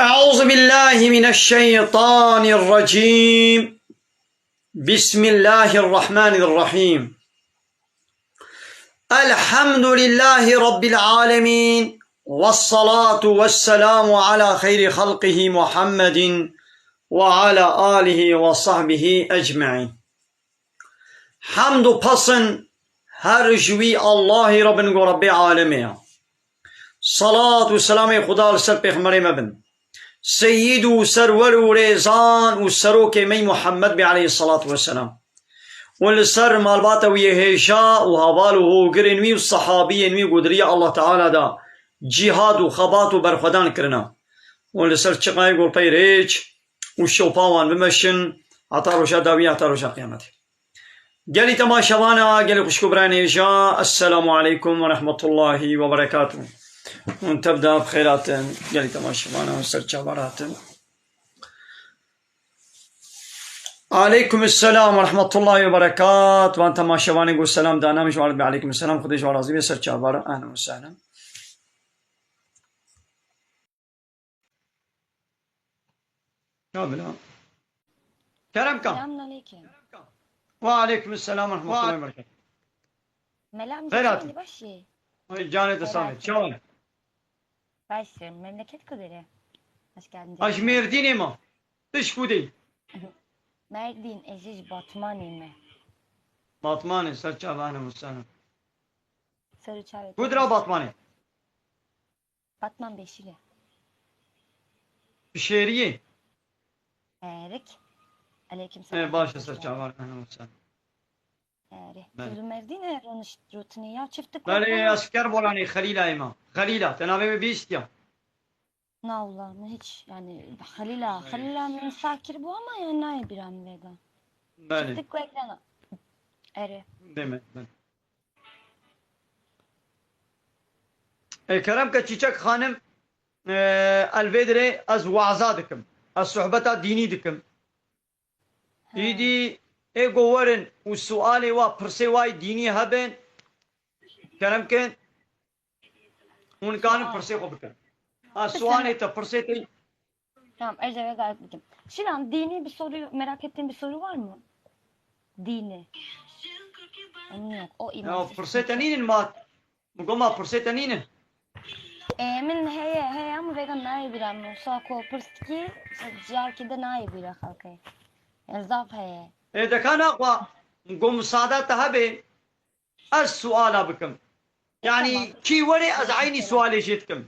أعوذ بالله من الشيطان الرجيم. بسم الله الرحمن الرحيم. الحمد لله رب العالمين، والصلاة والسلام على خير خلقه محمد وعلى آله وصحبه أجمعين. حمد پسن هر جوی الله رب العالمين. صلاة والسلام خدا لسر پیغمبر مبن سيد وسرور وريزان وسروك مي محمد عليه الصلاة والسلام والسر مالباتا ويهيشا وهبالو هو قرنوي والصحابي انوي قدرية الله تعالى دا جهاد وخبات وبرخدان كرنا والسر چقا يقول بيريج والشوفاوان بمشن عطاروشا داوية عطاروشا قيامته. قالي تماشوانا قالي خشكو برانيجا. السلام عليكم ورحمة الله وبركاته. تبدأ بخيرات قالي تماشوانا وسرچاوارات. عليكم السلام ورحمة الله وبركاته. وانت تماشوانا يقول السلام دانا مش وعليكم عليكم السلام خديش وعرازي سرچاوارا. أهلا وسهلا. كاملا كرم كام. Selamun aleyküm. وعليكم السلام ورحمة الله وبركاته. Melam Ferhat. Cemali başı. Canet Samet. Çaval. Başı. Memleket kaderi. Hoş geldin. Ajmerdini mi? Dış kudi. Merdin, Eziz, Batmani mi? Batmani. Serçavane Musa'nın. Sarıçavet. Kudra Batmani. Batman Beşili. Şehriye. Erik. Aleyküm selam. Başta Serçavane Musa'nın. Erik. Ben. Kuzum Merdin'e rutini ya çiftlik. Böyle asker bolani Halila ima. Halila. Tenavemi bir istiyor. Navla hiç yani Halila misafir bu ama yani nay bir an veda. Böyle. Çiftlik ekrana. Eri. Demek ben. Kerem ka çiçek hanım elvedre az vaaz'a dikim. Az sohbeta dini dikim. İdi ego verin u suali ve pırse vay dini haben. Kerem ke unkanı pırse ko bikin. Az suali ta pırse te. Tamam Ecev'e gayet bildim. Şilan dini bir soru merak ettiğin bir soru var mı? Dini. Onun yok. O Ya iman. pırse teninin ma. Mugoma pırse teninin. من هي عم vegan نايبرا من ساكو برستكي جار كده نايبرا خلقي الزاف هي إذا كان أقوى نقوم مساعدة هبه السؤال بكم يعني كي وري از عيني سؤالي جيتكم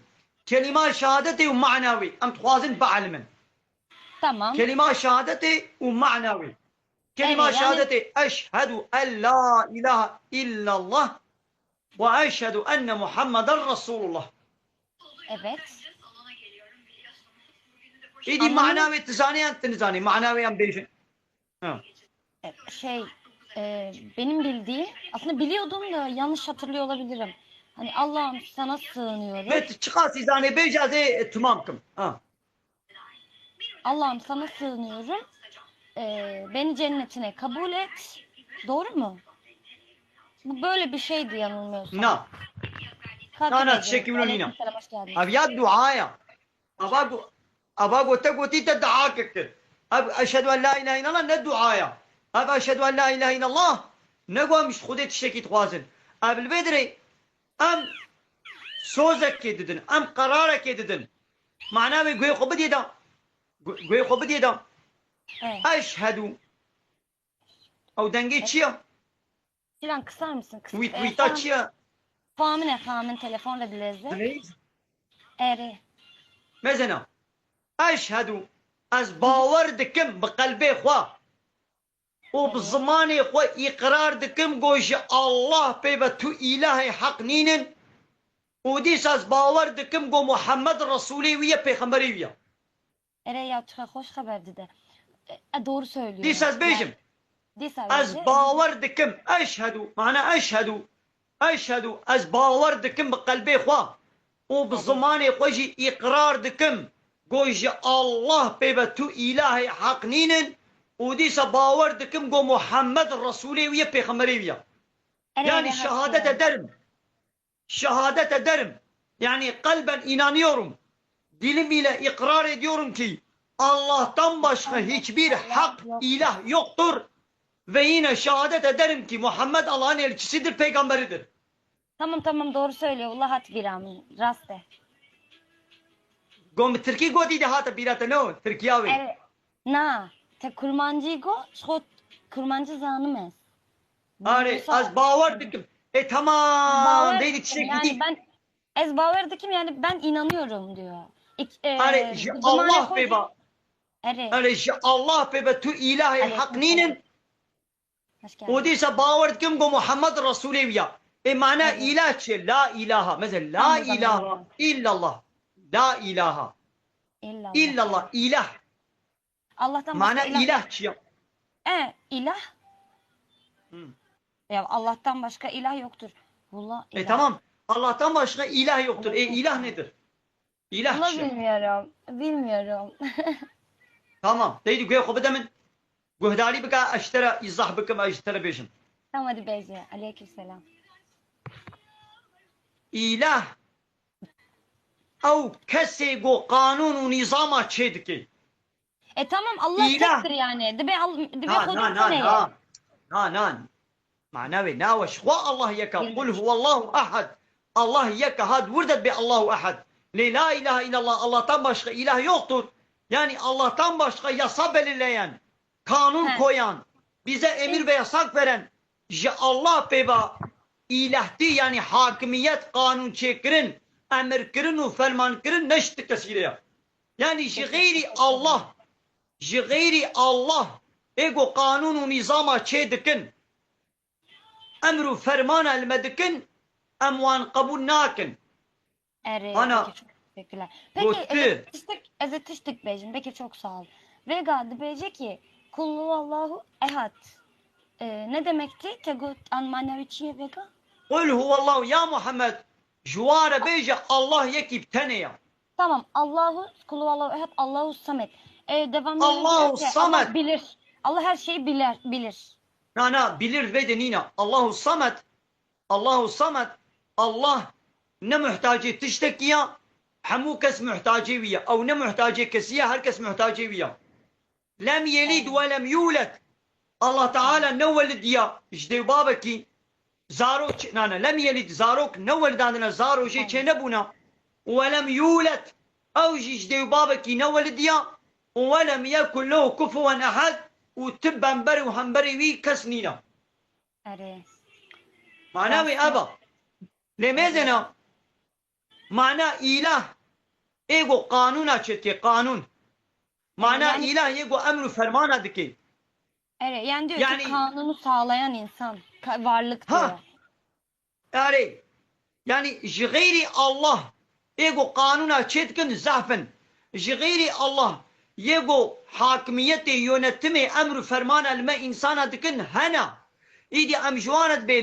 كلمات شهادتي ومعنوي أم تخوازن بعلمن tamam كلمات شهادتي ومعنوي كلمات يعني شهادتي أشهد أن لا إله إلا الله وأشهد أن محمد رسول الله. evet إيدي معنوي تزاني أنت تزاني معنوي أم بيجن şey benim bildiğim aslında biliyordum da yanlış hatırlıyor olabilirim. Hani Allah'ım sana sığınıyorum. بيت تشخاص إزاني بيجا زي تمامكم Allah'ım sana sığınıyorum. Beni cennetine kabul et. Doğru mu? Bu böyle bir şeydi yanılmıyorsam. نعم. أنا تشكي منو هنا. أبيات دعايا. أباقو تقوتي تدعاك. أب أشهد أن لا إله إلا الله ندعايا. أب أشهد أن لا إله إلا الله نقوى مش خدي تشكي توازن. أب البدري أم سوزك كددن أم قرارك كددن. معناه قوي قبضي دا. قوي قبضي دا. أشهد أو دنجي تشيا. Sinan kısar mısın? ويتا تشيا. Famin efendim telefonla dilezde. Eri. مثلا أشهد أز باور دكم بقلبي خوا وبزماني خوا إقرار دكم قوش الله بيبا تو إلهي حق نينن وديس أز باور دكم قو محمد رسولي ويا بيخمري ويا Ere ya çok hoş haberdi de. Doğru söylüyor. ديس أز بيجم أز باور دكم أشهد معنى أشهد أز باور دكم بقلبي خوا وبزماني خوشي إقرار دكم قوش الله بيبا تو إلهي حق نينن وديس باور دكم قو محمد رسولي ويا بيخمري ويا يعني شهادة درم يعني قلبا إنانيورم dilim ile ikrar ediyorum ki Allah'tan başka hiçbir hak ilah yoktur. Ve yine şehadet ederim ki Muhammed Allah'ın elçisidir, peygamberidir. Tamam doğru söylüyor. Allah hat giramı. Raste. Gom Türkiye godi de hata birata no Türkiye ve. Na. Te kurmancı go. Şot kurmancı zanım es. Are az bavar dikim. Tamam dedi çiçek yani gidi. ben ez baver dikim yani ben inanıyorum diyor. Are Allah beba. Are Allah beba tu ilahi hak ninin. O diyse bavar dikim go Muhammed Resulüya. Mana ilah çe la ilaha. Mesela la ilaha illallah. La ilaha. İllallah ilah. Allah'tan mana başka ilah çiğ. İlah. Ya Allah'tan başka ilah yoktur. Allah ilah. Tamam. Allah'tan başka ilah yoktur. İlah nedir? İlah Allah çiğ. Bilmiyorum. Tamam. Deydi göğe kobedemin. Göhdali bika aştara izah bikım aştara beşin. Tamam hadi beyce. Aleykümselam. İlah او کسی گو قانون و نظام چید کی tamam Allah tektir yani. Dibe kodum taneye. نان معناوي ناوش هو الله يك قل هو الله احد الله يك هاد وردت بالله احد لا اله الا الله Allah'tan başka ilah yoktur. Yani Allah'tan başka yasa belirleyen, kanun koyan, bize emir ve yasak veren Allah beba ilahti yani hakimiyet kanun çekirin. Emir kırın ve ferman kırın neşti kesire. Yani gayri Allah ego kanun ve nizama çedikin. Emru ferman elmedikin. Emvan kabul nakin. Ana. Teşekkürler. Peki ezetiştik beycim. Peki çok sağ ol. Ve gadı beyce ki kullu Allahu ehad. Ne demekti? Tegut an maneviçiye vega? Kul huvallahu ya Muhammed. Juvara beyce Allah yekip teneye. Tamam. Kullu Allahu ehad. Allahu samet. Devamlı Allahu samet. Allah bilir. Allah her şeyi bilir. Bilir ve de nina. Allahu samet. Allah ne muhtacı tiştekiye. Hamu kes muhtacı viya. Av ne muhtacı kesiye. Herkes muhtacı viya. Lem yelid ve lem yulet. Allah Teala ne velid ya. İşte babaki. Zarok. Lem yelid zarok. Ne velidandına zarok. Şey ne buna. Ve lem yulet. Av işte babaki ne velid ya. Ve lem yekun lehu kufuven ahad. وتبان بري وهنبري وي كسنينا معناه أبا لماذا معنى إله إيجو قانون أشتي قانون معنى إله إيجو أمر فرمانة دكي yani diyor ki kanunu sağlayan insan varlık diyor. Yani غير الله إيجو قانون أشتكن زعفن غير الله يجو حاكميت يونتم امر فرمان الما انسان دكن هنا ايدي ام جوانت بي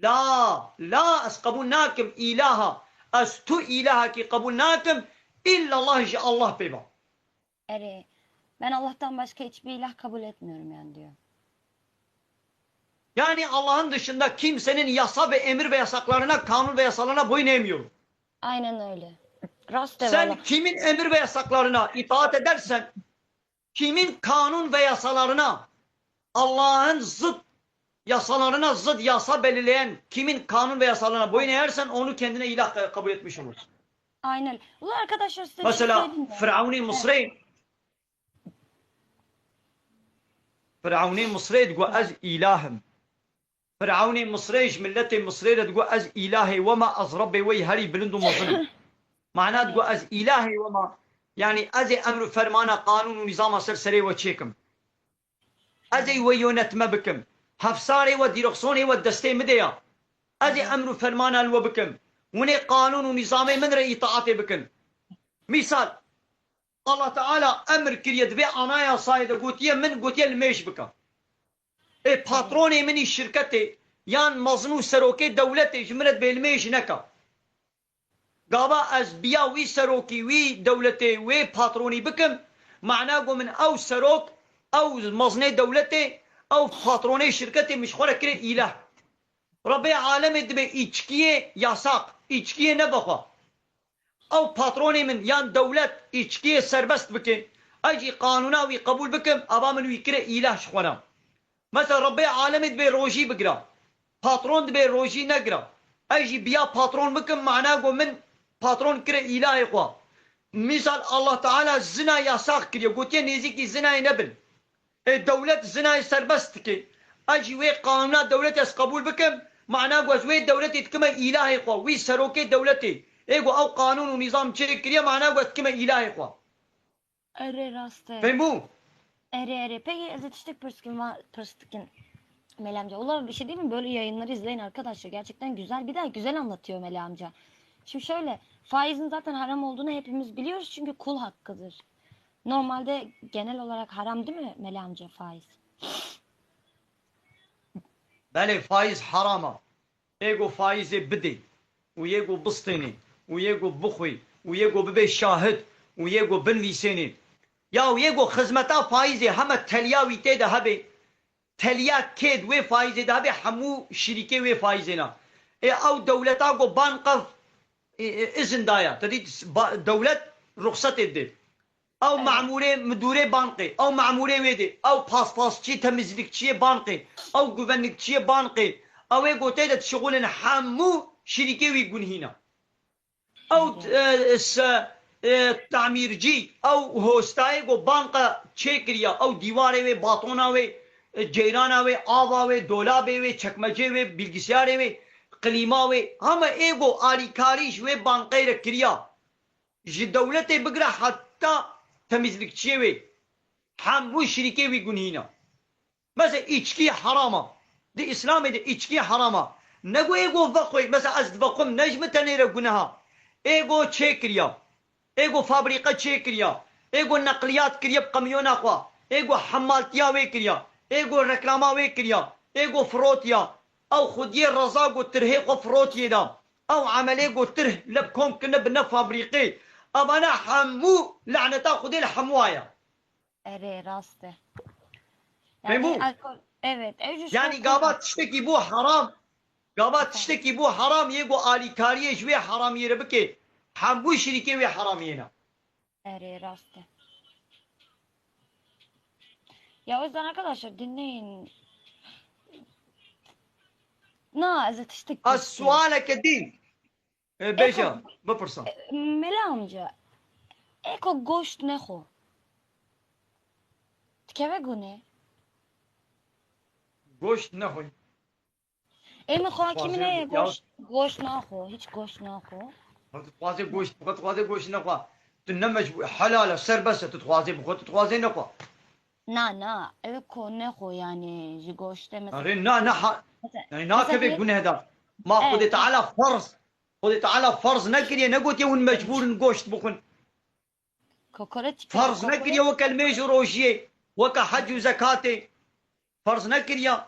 لا اس قبولناكم الها اس تو الهك قبولناكم الا الله جاء الله بيبا. Ben Allah'tan başka hiçbir ilah kabul etmiyorum yani diyor. Yani Allah'ın dışında kimsenin yasa ve emir ve yasaklarına, kanun ve yasalarına boyun eğmiyor. Aynen öyle. Sen kimin emir ve yasaklarına itaat edersen, kimin kanun ve yasalarına, Allah'ın zıt yasalarına zıt yasa belirleyen kimin kanun ve yasalarına boyun eğersen onu kendine ilah kabul etmiş olursun. Aynen. Ulan arkadaşlar size mesela Firavuni Mısır'ı Firavuni Mısır'ı diyor az ilahım. Firavuni Mısır'ı milleti Mısır'ı diyor az ilahi ve ma az Rabbi ve hali bilindu mazlum. معناه تقول از إلهي وما يعني أزي أمر فرمانا قانون ونظام سرسري وشيكم أزي ويونت ما بكم هفساري وديرقصوني ودستي مديا أزي أمر فرمانا الو بكم وني قانون ونظامي من رأي طاعتي بكم مثال الله تعالى أمر كريد بي أنايا صايدة قوتية من قوتية الميش بكم باتروني مني شركتي يان مظنو سروكي دولتي جمرت بالميش نكا قابا از بيا وي سروكي وي دولتي وي باتروني بكم معناه من او سروك او مزني دولتي او باتروني شركتي مش خورا كري اله ربي عالم دبي ايچكيه ياساق ايچكيه نبخوا او پاترونی من یان دولت ایچکی سربست بکن اجی قانونا وی قبول بکم ابا من وی کره اله شخونم مثلا ربي عالمت بي روجي بقرا باترون بي روجي نقرا اجي بيا باترون بكم معناه من باترون كره الهي قوا مثال الله تعالى الزنا يساق كريا قلت نيزيكي زنا نبل الدولة زنا سربستك اجي وي قانونات دولة اس قبول بكم معناه قوا وي دولة تكما الهي قوا وي سروكي دولتي ايقوا او قانون ونظام تشرك كريا معناه قوا تكما الهي قوا اره راسته فهمو ere. Peki Ezetiştik Pırstık'ın Meli amca. Ulan bir şey değil mi? Böyle yayınları izleyin arkadaşlar. Gerçekten güzel. Bir daha güzel anlatıyor Meli amca. Şimdi şöyle. Faizin zaten haram olduğunu hepimiz biliyoruz. Çünkü kul hakkıdır. Normalde genel olarak haram değil mi Meli amca faiz? بله فايز حرامه ايجو فايز بدي ويجو بسطيني ويجو بخوي ويجو ببي شاهد ويجو بنفيسيني يا ويجو خدمتا فايزي هم تلياوي تيدا هبي تليا كيد وي فايزي ده هبي حمو شركه وي فايزينا اي او دولتا جو بانقف اذن دايا تدي دولة رخصت ادي او معموله مدوره بانقي او معموله ويدي او باس چي تمزلك چي بانقي او güvenlik چي بانقي او يجو تيدا شغلنا حمو شركه وي هنا او تعمیرجی او هوستای گو بانقا چکریا او دیواره و باتونا و جیرانا و آوا و دولابه و چکمجه و bilgisayare و قلیما و همه ایگو آلیکاریش و بانقای را کریا جی دولت بگره حتی تمیزlikçiye و همو شریکه و گنهینا مثلا içki harama دی اسلام دی içki harama نگو ایگو وقوی مثلا از وقوم نجم تنیره گناها ایگو چکریا ايجو فابريقه تشيكريا ايجو نقليات كريا بقميون اخوا ايجو حمالتيا ويكريا ايجو ركلاما ويكريا ايجو فروتيا او خدي الرزاق والترهيق فروتيا دا او عمليجو تره لبكم كنا بنا فابريقي ابانا حمو لعنتا خدي الحموايا Ere raste. فهمو Evet. يعني قابات تشتكي بو حرام قابات تشتكي بو حرام يجو آلي كاريه جوي حرام يربكي حمو شركه وي حرامينا Ere raste. Ya o yüzden arkadaşlar dinleyin. Ezetiştik السؤال كدين بيجا ببرسان Meli amca. Eko goşt ne ho? Tkeve gune. گوشت نخوی Emi ho kimine goşt ne ho? Hiç goşt ne ho? تتخوازي گوشت بخواد تتخوازي گوشت نخوا تنمج حلال سر بس تتخوازي بخواد تتخوازي نخوا Na. Eko ne ho yani goşte mesela. أري نا يعني نا كبي قونه هذا ما خذ تعالى فرض خذ تعالى فرض نكري نقول يون مجبور نگوشت بخون Kokoreç. فرض نكري وكل ميج روجيه وك حج وزكاة فرض نكري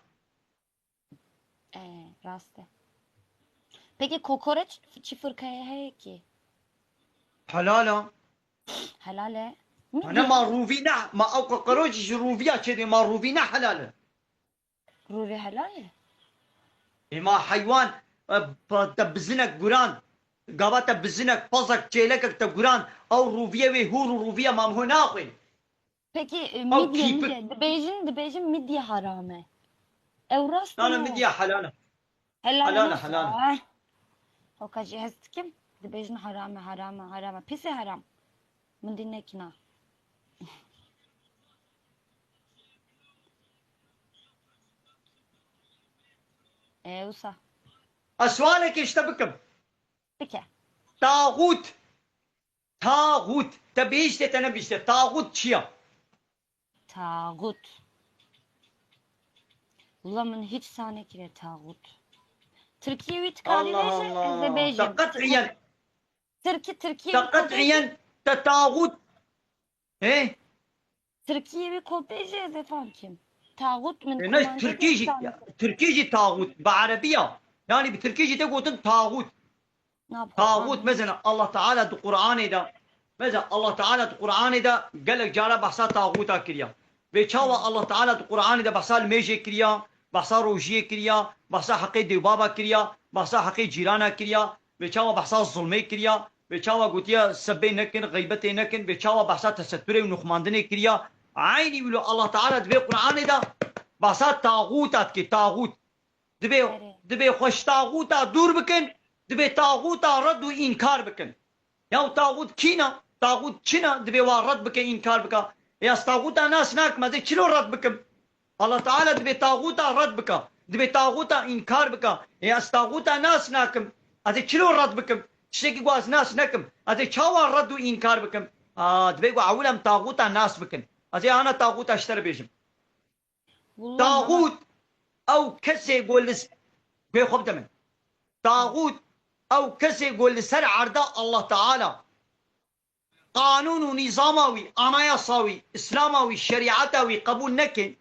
Raste. Peki kokoreç fırkaya he ki? حلالا Helale. أنا ما روفينا ما أو كروج روفيا كذي ما روفينا حلالا Ruvi helal. ما حيوان تبزنك قران قابات تبزنك فزك جيلك تقران أو روفيا وهور روفيا ما هو ناقل Peki keep midye. Dibejin midye harame. Evras أنا مديا حلالا Helal. حلالا O kaçı hestikim? Dibejin harame. Pisi haram. Mun dinlekina. Usa. أسوالك يشتبكم Peki. طاغوت تبيش تتنبيش طاغوت شيا Tağut. Ulan hiç sahne kire tağut. Türkiye الله الله Azerbaycan. تقطعيا Türkiye تقطعيا تطاغوت إيه Türkiye ve Kopej'e efendim kim? Tağut من ناس تركيجي طاغوت بعربية يعني بتركيجي تقول طاغوت Ne yapalım? طاغوت مثلا الله تعالى القرآن ده مثلا الله تعالى القرآن ده قال لك جالا بحصا طاغوتا كريا بيتشاوى الله تعالى القرآن ده بحصا الميجي كريا بحصا روجيه كريا بحصا حقي ديبابا كريا بحصا حقي جيرانا كريا بيتشاوى بحصا الظلمي كريا بچاوا گوتیا سبه نکن غیبت نکن بچاوا بحثا تستر و نخماندنه کریا عینی ولو الله تعالی دبی قرآن دا بحثا طاغوتات کی طاغوت دبی خوش طاغوتا دور بکن دبی طاغوتا رد و انکار بکن یا طاغوت کینا طاغوت چنا دبی وا رد بکن انکار بکن یا طاغوتا ناس ناک مزه چلو رد بکن الله تعالی دبی طاغوتا رد بکن دبی طاغوتا انکار بکن یا طاغوتا ناس ناکم از چلو رد بکن شتێکی گواز ناس نەکەم ئەدەی چاوان ڕەد و ئینکار بکەم دەبێ عەولەم تاغوتا ناس بکەن ئەدەی ئانە تاغوتا شتەرە بێژم تاغوت ئەو کەسێ گۆ گوێ خۆ بدە من تاغوت ئەو کەسێ گۆ لەسەر عەردا الله تعالی قانون و نیزاماوی ئانایاساوی ئیسلاماوی شەریعەتاوی قبول نەکەن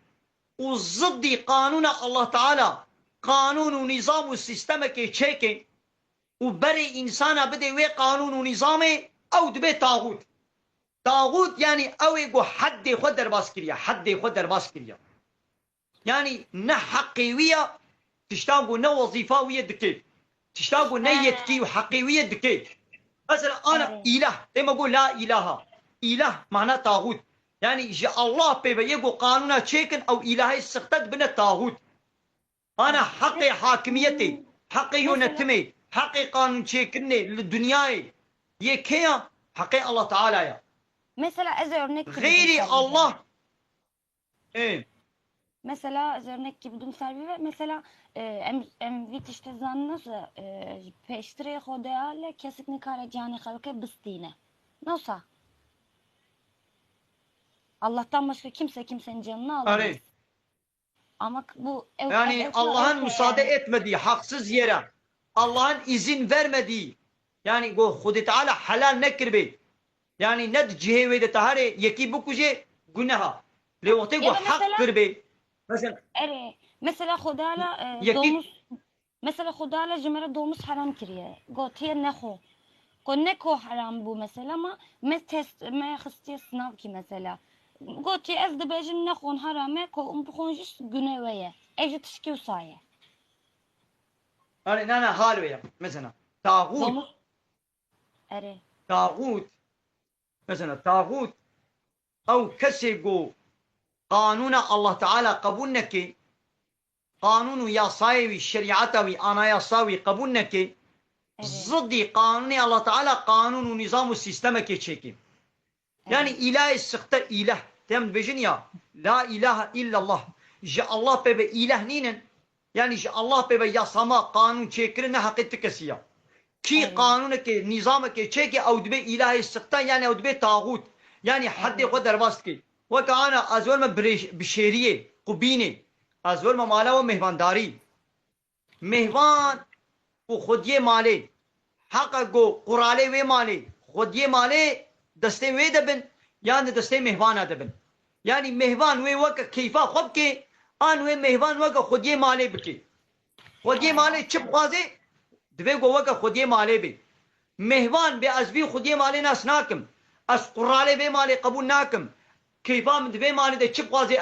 و ضدی قانونە الله تعالی قانون و نیزام و سیستەمێکی چێکێن و بري إنسانا بدي وي قانون ونظامي أو دبي طاغوت طاغوت يعني أو يقو حد خود درباس كريا حد خود درباس كريا يعني نه حقيوية تشتاقو نه وظيفاوية دكي تشتاقو نه يتكي وحقيوية دكي مثلا أنا إله لما أقول لا إله إله معناه طاغوت يعني جاء الله بيبا يقو قانونا تشيكن أو إلهي السختت بنا طاغوت أنا حقي حاكميتي حقي يونتمي حقي قانون çekirne للدنياي يكيا حقي الله تعالى يا Mesela ez örnek غيري الله ايه mesela ez örnek gibi بدون سلبي ve mesela em vit işte zannası peştire hodaya kesik nikare cani halke bistine nasıl Allah'tan başka kimse kimsenin canını alamaz. Ama bu yani Allah'ın müsaade etmediği haksız yere Allah'ın izin vermediği yani Hudi Teala halal nekir bey yani ned ciheve de tahare yeki bu kuje günaha le vakti go hak kır bey mesela Hudala domuz mesela Hudala cemere domuz haram kiriye gotiye neho neko haram bu mesela ama me xıstiye sınav ki mesela gotiye ez de bejim nehon harame ko bukhonjis güneveye ece tişki usaye يعني أنا هالويا مثلا طاغوت طاغوت مثلا طاغوت أو كسيجو قانون الله تعالى قبولنك قانون يا صاوي شريعتوي أنا يا صاوي قبولنك ضدي قانون الله تعالى قانون ونظام السيستمك تشيكي يعني إله السخت إله تم بجنيا لا إله إلا الله جاء الله بيبي إله نينن yani Allah pe yasama kanun çekirine hakkı kesiya. Ki kanunu ke nizamı ke çeki avdbe ilahi sıktan yani avdbe tağut. Yani haddi o derbast ki. Ve kana azol me bişeriye kubine. Azol me mala ve mehvandari. Mehvan o खुदिye male. Hakka go kurale ve male. खुदिye male deste ve debin. Yani deste mehvana debin. Yani mehvan ve vaka keyfa khub ke آن وی مهوان وگه خودی مالی بکی خودی مالی چپ خوازه دوی گو وگه خودی مالی بی مهوان بی از بی خودی مالی ناس ناکم از قرالی بی مالی قبول ناکم کیفام دوی مالی ده چپ خوازه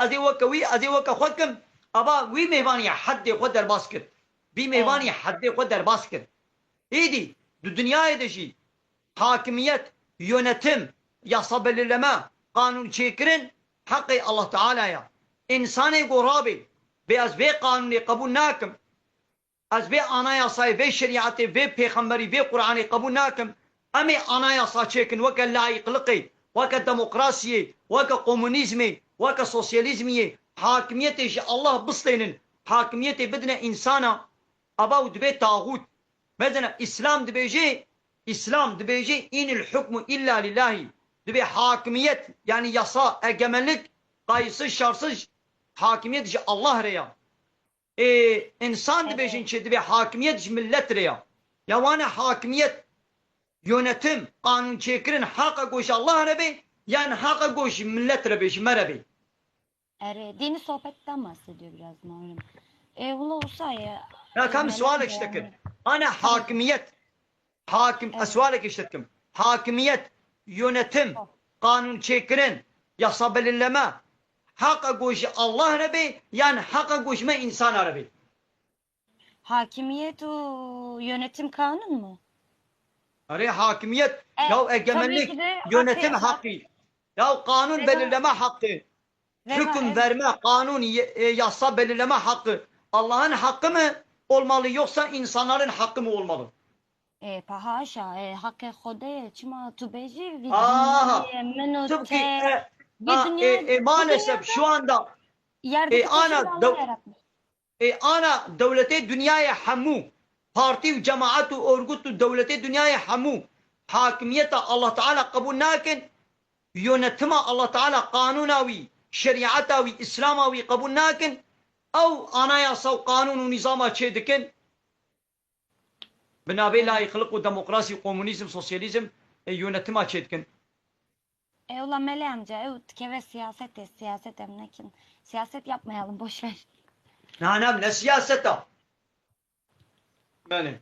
ازی وگه خود کم ابا وی مهوانی حد خود در باس کرد بی مهوانی حد خود در باس کرد ایدی دو دنیای دشی حاکمیت yönetim yasa belirleme kanun çekirin hakkı Allah Teala'ya İnsanı gorabi ve az ve kanunu kabul nakim az ve anayasayı ve şeriatı ve peygamberi ve Kur'an'ı kabul nakim ama anayasa çekin ve layıklığı ve demokrasiyi ve komünizmi ve sosyalizmi hakimiyeti Allah bıstayının hakimiyeti bedene insana abav dibe tağut mesela İslam dibece inil hukmu illa lillahi dibe hakimiyet yani yasa egemenlik kayıtsız şartsız hakimiyet Allah reya. İnsan dibecin ki dibe hakimiyet millet reya. Ya vana hakimiyet yönetim kanun çekirin haka goş Allah rebi yani haka goş millet rebi merebi. Dini sohbetten bahsediyor biraz malum. Ula olsa ya. Ya kam sualek iştekin. Ana hakimiyet sualek iştekin. Hakimiyet yönetim kanun çekirin yasa belirleme Hakka goşu Allah Rabbi yani hakka goşma insan Rabbi. Hakimiyet o yönetim kanun mu? Araya hakimiyet, ya tabii egemenlik, ki de yönetim hakkı, ya kanun belirleme hakkı, hüküm verme, kanun, yasa belirleme hakkı. Allah'ın hakkı mı olmalı yoksa insanların hakkı mı olmalı? Haşa, hakkı Khudaya çima tu beji ve Aha, dünyaya menu tıpkı te ve dünya bu maalesef şu dünyada anda yerdeki taşı bile Allah yaratmış. ana devlete dünyaya hamu, parti ve cemaat ve örgüt devlete dünyaya hamu, hakimiyete Allah Teala kabul nakin, yönetime Allah Teala kanunavi, şeriatavi, İslamavi kabul nakin, او anayasa ve kanun ve nizama çedikin, binabe layıklık ve demokrasi, komünizm, sosyalizm yönetime çedikin. Ulan Melih amca, keve siyaset emnekin. Siyaset yapmayalım, boş ver. Ne siyasete? Benim.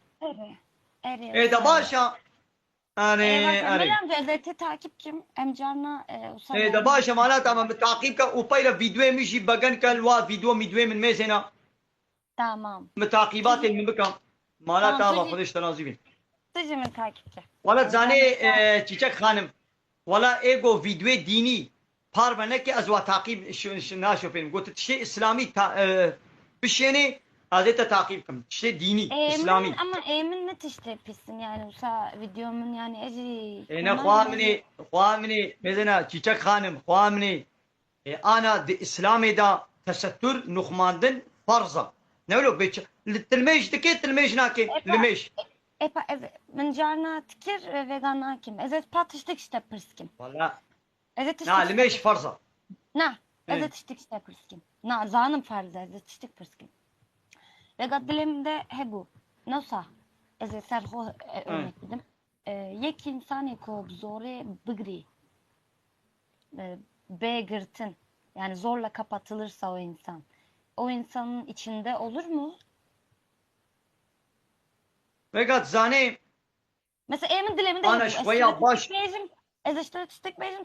Da başa Melih amca, ezeti takipçim. Emcarna usal. da başa معناتها ما متعقب ka وبايلا فيديو مشي بغن كالوا فيديو من ميزنا Tamam. متعقبات من بكم معناتها Tamam, الله خدش تنازيبين Sıcımın takipçi. ولا زاني çiçek خانم ولا ايجو فيديو ديني باربنا ki azwa takip şu naşofin قلت شيء اسلامي بشيني azete takipkim şey dini İslami. Ama emin net işte pissin yani usa videomun yani eci. Ne خوامني مثلا çiçek خانم خوامني انا دي اسلامي دا تستر نخماندن فرضا نقولوا بيتش للتلميذ دكي تلميذ ناكي لميش من جارنا تكر vegan hakim. Ezet patıştık işte pırskim. Valla. Ezet Na لميش فرضا. Na ezet iştik işte pırskim. Na zanım farzı ezet iştik pırskim. Vegan dilimde hebu. Nasıl? Ezet serho örnek dedim. Yek insan ko zore bıgri. Begirtin. Yani zorla kapatılırsa o insan. O insanın içinde olur mu? Fakat zane Mesela emin dileminde ana şvaya baş ez istatistik bejim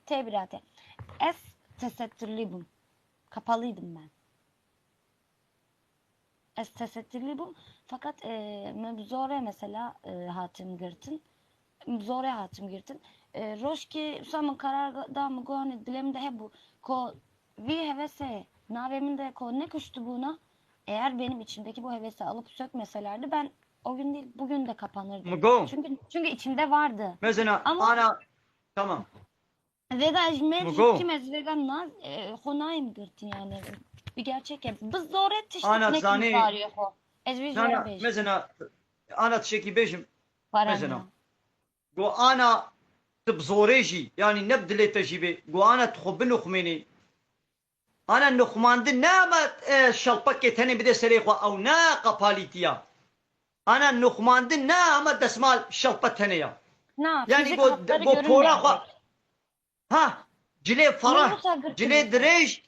tebirate. Es tesettürlüyüm. Kapalıydım ben. Es tesettürlüyüm. Fakat mebzore mesela hatim girtin. Mebzore hatim girtin. Roşki samın kararda mı goğani dileminde he bu. Ko vi hevese naveminde ko ne kuştu buna? Eğer benim içimdeki bu hevesi alıp sökmeselerdi ben o gün değil bugün de kapanırdı. Mgo. Çünkü içimde vardı. Mesela Ama ana tamam. vegan Mgo. mevcut vegan naz honayım gırtın yani. Bir gerçek ya. Biz zor et Ana ne zani- kim bağırıyor o. Ez bir Ana zor beş. mesela ana tşeki bejim mesela. Paran. Go ana تبزوريجي يعني نبدل تجيبي قو انا تخب نخميني انا نخماند نامت شلبك تاني بدي سريخوا او ناقه باليتيا انا نخماند نامت دسمال شلبت تانية يعني قو بورا ها جلي فرح جلي دريج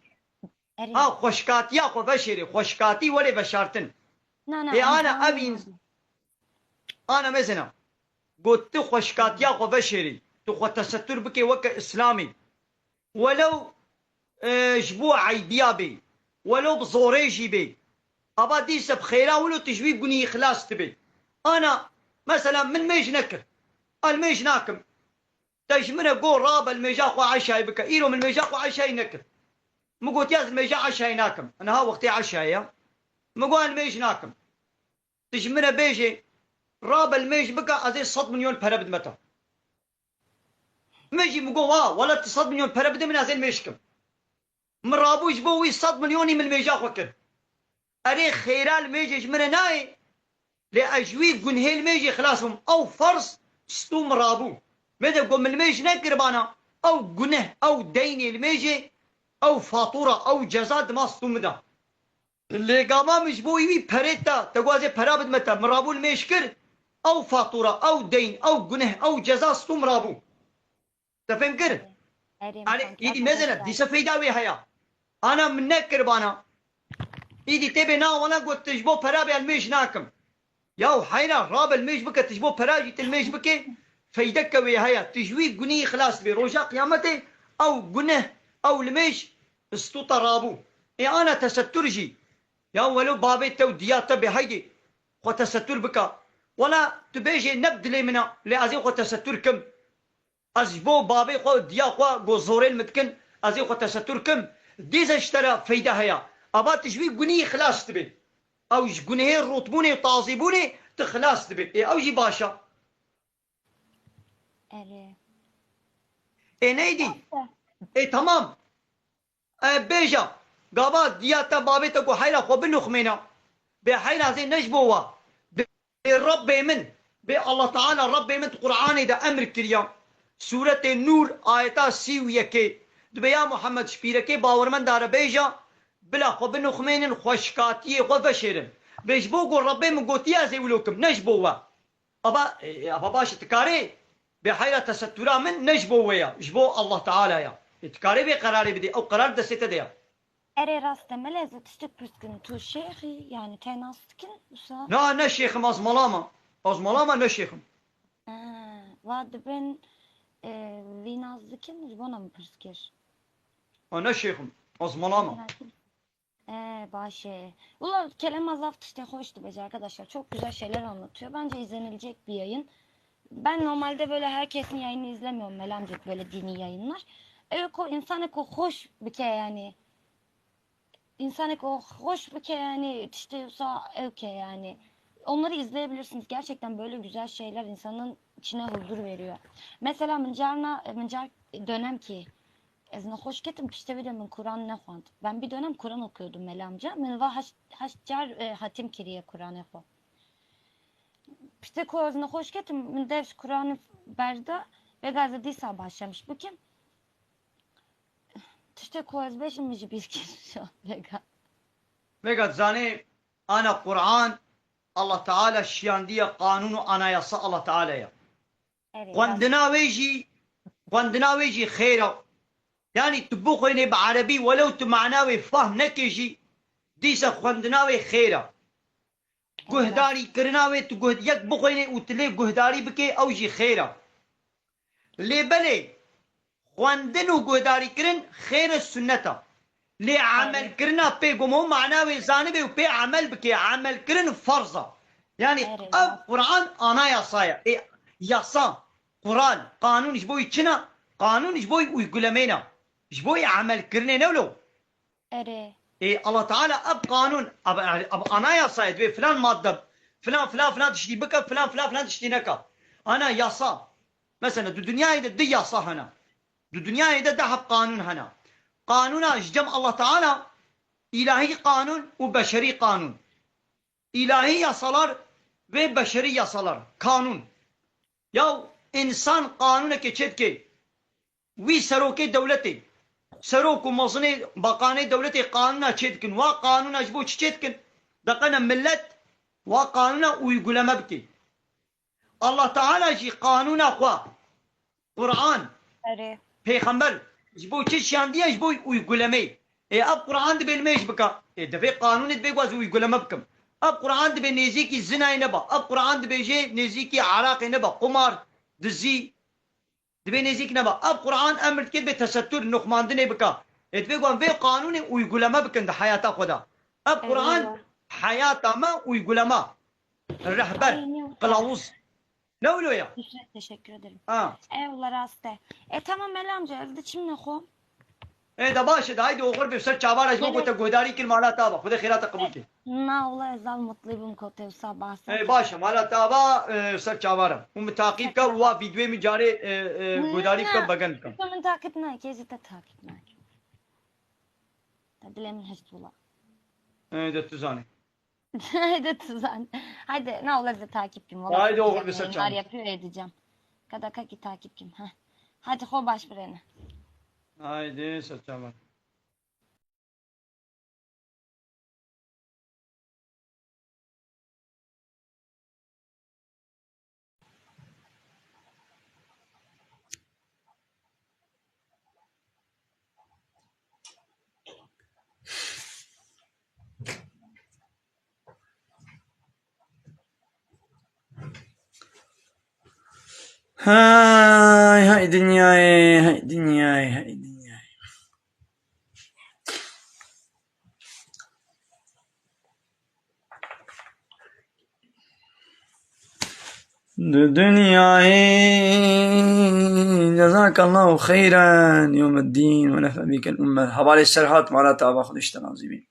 ها خوشكاتي اخو بشري خوشكاتي ولي بشارتن انا ابين انا مثلا قلت خوشكاتي اخو بشري تخو تستر بكي وكا إسلامي ولو جبوع عيديا بي ولو بزوريجي بي أبا ديس بخيرا ولو تجوي بني إخلاص تبي أنا مثلا من ميج نكر الميج ناكم تجمنا قول راب الميجا خو عشاي بك إيرو من الميجا خو عشاي نكر مقول ياز الميجا عشاي ناكم أنا ها وقتي عشاي مقول الميج ناكم تجمنا بيجي راب الميج بك أزي 100 مليون بربد متى مجي مقوا ولا 100 مليون para بدي من هذين مشكم مرابوش بوي 100 مليوني من الميجا وكل أري خيرال ميجي من ناي لأجوي جنهي الميجي خلاصهم أو فرص ستو مرابو ماذا يقول من الميجي نقربانا أو جنه أو ديني الميجي أو فاتورة أو جزاد ما ستو مدا اللي قاما مش بوي بريتا تقوازي برابد متى مرابو الميشكر أو فاتورة أو دين أو جنه أو جزاد ستو مرابو تفهم كده؟ أنا إيدي مثلا دي سفيدة وياها أنا من نكر بانا إيدي تبي نا وأنا قلت تجبو برابي الميش ناكم ياو حينا راب الميش بك تجبو براجي الميش بك فيدك وياها تجوي جنيه خلاص بروجا قيامته أو جنه أو الميش استوطى رابو إيه أنا تسترجي يا ولو بابي تو ديات تبي هيدي خو تستر بك ولا تبيجي نبدلي منا لازم خو تستركم ازبو بابي خو ديا خو جوزورين متكن ازي خو تستركم ديزا اشترى فايدة هيا ابا تشبي قني خلاص تبي او قني رطبوني طازبوني تخلاص تبي او جي باشا اره اي نيدي راسته اي تمام بيجا قابا دياتا بابي تقو حيلا خو بنخمينا بحيلا زي نجبوا بالرب من بالله تعالى رب من القرآن إذا أمر كريا سورة النور آيتا سيوية دبيا محمد شبيركي باورمن دار بيجا بلا خو بنخمين خوشكاتي خو فشيرن بيجبو قول ربي من قوتيا زي ولوكم نجبوا أبا باش تكاري بحيلا تستورا من نجبوا يا جبو الله تعالى يا تكاري بقراري بدي أو قرار دستة ديا اره راسته ملازم تشتك بسكن تو شيخي يعني تناستكن وصا لا نشيخم أزملاما نشيخم واد بن في نازكن جبونا مبرسكر نشيخم أزملاما Bahşe. Ulan Kerem Azaf işte hoştu bence arkadaşlar. Çok güzel şeyler anlatıyor. Bence izlenilecek bir yayın. Ben normalde böyle herkesin yayını izlemiyorum. Melamcık böyle dini yayınlar. Evet o insan eko hoş bir ke yani. İnsan eko hoş bir ke yani işte öke yani. Onları izleyebilirsiniz. Gerçekten böyle güzel şeyler insanın içine huzur veriyor. Mesela Mıncar dönem ki ezne hoş getim pişte bir de min Kur'an ne хуанд. Ben bir dönem Kur'an okuyordum Melamca. Min va haşcar hatim kiriye Kur'an xo. Pişte ko ezne hoş getim min devş Kur'an berda ve gazete disa başlamış. Bu kim? Pişte ko ez beşim mi bir şu vega. Vega zane ana Kur'an Allah Teala şiyandiye kanunu anayasa Allah Teala'ya. Evet. Quandina veji khayra. Yani تبوخ هنا بعربي ولو تمعناوي فهم نكجي ديسا خواندناوي خيرا جهداري كرناوي تجهد يك بخويني وتلي جهداري بكي او جي خيرا لي بلي خواندن وجهداري كرن خير السنة لي عمل كرنا بيقومو معناوي زانبي وبي عمل بكي عمل كرن فرضا يعني قرآن انا يصايا يصا قرآن قانون جبوي تشنا قانون جبوي ويقولمينا جبوي عمل كرني نولو Evet. الله تعالى اب قانون اب انا يصايد بي فلان ماده فلان فلان فلان تشتي بك فلان فلان فلان تشتي نكا انا يصا مثلا دو دنيا دي يصا هنا دو دنيا ده حب قانون هنا قانون جم الله تعالى الهي قانون وبشري قانون الهي yasalar ve beşeri yasalar kanun ya insan kanuna geçet ki vi seroke devleti سروك ومصني بقاني دولتي قانونا تشتكن وقانونا جبو تشتكن دقنا ملت وقانونا ويقول ما بكي الله تعالى جي قانونا خوا قرآن Evet. پیغمبر جبو تشيان دي جبو ويقول مي اب قرآن دي بالميش بكا دفي قانون دي بيقواز ويقول ما بكم اب قرآن دي نيزيكي زنا نبا اب قرآن دي بيجي نيزيكي عراق نبا قمار دزي دبي نزيك نبا اب قرآن امر كده بتستر نخماندني بكا اتبقوا في قانون ويقول ما بكن ده حياة خدا اب قرآن حياة ما ويقول ما الرهبر قلاوز نقولوا يا Teşekkür ederim. Eyvallah Raste. Tamam Melamca evde çimle xo. ده باشه ده هيدي وغربي بسر شعبان اجبو كنت قداري كل مالا تابا خذ خيرات قبولتي Na ola ezal mutluyum kote sabah. باشه مالا تابا سر شعبان ومتاقيب كا وا فيديو من جاري قداري كا بغن كا من takipna kezi de takipna. Tadile min hectula. ده تزاني Haydi tuzan. Haydi ne olur da takipçim. Haydi oğlum bir seçelim. Yapıyor edeceğim. Kadaka ki takipçim. Hadi ho baş birene. Haydi sır şعبان هاي دنياي هاي دنياي هاي دنياي دنيا جزاك الله خيرا يوم الدين ونفع بك الأمة. حوالي السرحات مالا تابا خودش تنازی بین.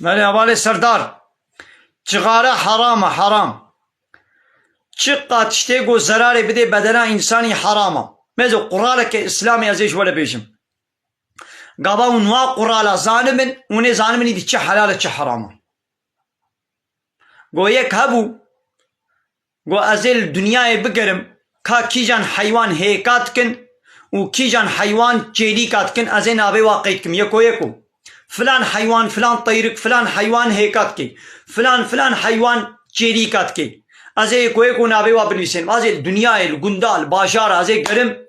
بله حوالي سردار چغاره حرام حرام چقدر تشتيقو زراري بدي بدنا إنساني حرامة ماذا قرالك إسلامي أزيش ولا بيجم قابا ونوا قرالا زانمن وني زانمن دي چه حلالة چه حرامة قو يك هبو قو أزيل دنياي بقرم كا كيجان حيوان هيكات كن و كيجان حيوان جيليكات كن أزين أبي واقعيتكم يكو فلان حيوان فلان طيرك فلان حيوان هيكات كي فلان حيوان جيليكات كي أزي كويكو نابي وابنويسين أزي الدنيا الجندال باشار أزي قرم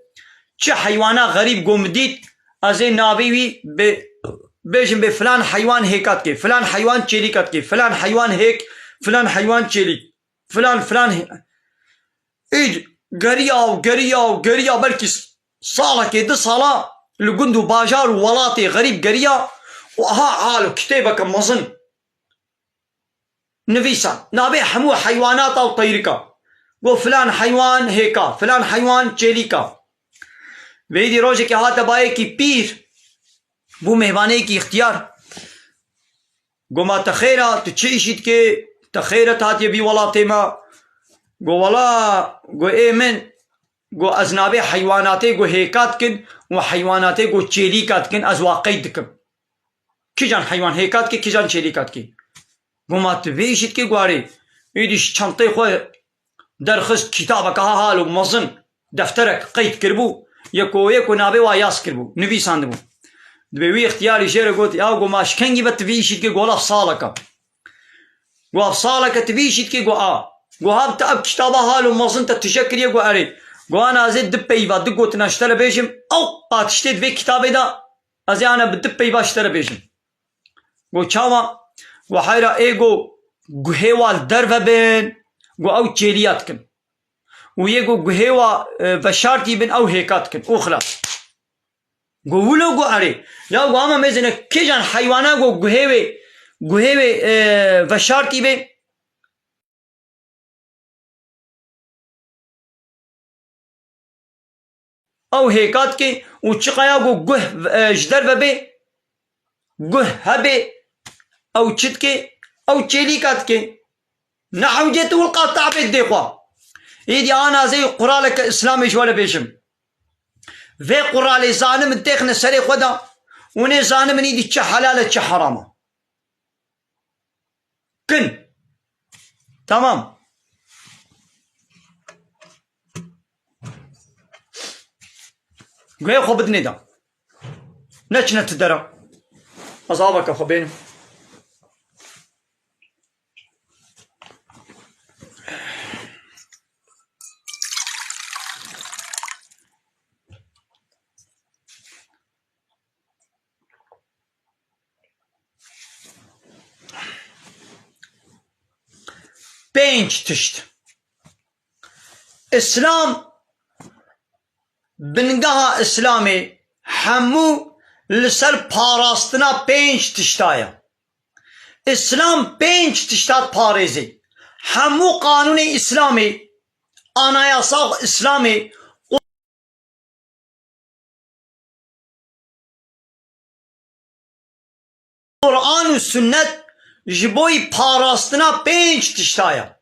چه حيوانا غريب قومديت أزي نابي وي بيجن بفلان حيوان هيكات كي فلان حيوان چيليكات كي فلان حيوان هيك فلان حيوان چيليك فلان هيك إيج قريا بلكي صالة كي صالة الجندو باشار ولاتي غريب قريا وها عالو كتابك مظن نفيسا نابي حمو حيوانات أو طيركا قو فلان حيوان هيكا فلان حيوان چيليكا ويدي روجه كي هاتا باي كي بير بو مهباني كي اختيار قو ما تخيرا تشيشت كي تخيرا تاتي بي ولا تيما قو ولا قو اي من قو ازنابي حيواناتي قو هيكات كن وحيواناتي قو چيليكات كن از واقعيدكم كي جان حيوان هيكات كي جان چيليكات كي قوما تبيشت كي قواري يديش چنطي خوي درخست كتابك ها هالو مظن دفترك قيد كربو يكو نابي وياس كربو نفيسان دبو دبوي اختياري شير قلت يا قوما شكنجي بتبيشت كي قولا فصالك قولا فصالك تبيشت كي قوها بتأب كتابة هالو مظن تتشكر يا قواري قوانا زي دبيبا دقو تناشتر بيشم او قاتشتت في كتابي دا ازي انا بدبيبا اشتر بيشم قو چاوا وحيرا ايغو غهيوا الدرفه بين غو او چيليات كن ويغو غهيوا بشارتي بين او هيكات كن وخلاص غو ولو غو اري يا غاما مزنه كيجان حيوانا غو غهيوي بشارتي بين او هيكات كي وچقايا غو غه جدرفه بين غه هبي او چتكي او چيليكات كي نحو جيت والقاطع بالديقوا يدي انا زي قرالك اسلامي شوالة بيشم في قرالي زانم الديخن السري خدا وني زانم يدي تش حلالة تش حرامة كن تمام قوي خو بدني دا نچنا تدرا اصابك خو بينه پنج تشت اسلام بنگاه اسلامي حمو لسر پاراستنا پنج تشتايا اسلام پنج تشتات پاريزي حمو قانون اسلامي اناياساق اسلامي قرآن و سنت جبوي باراستنا بينج تشتايا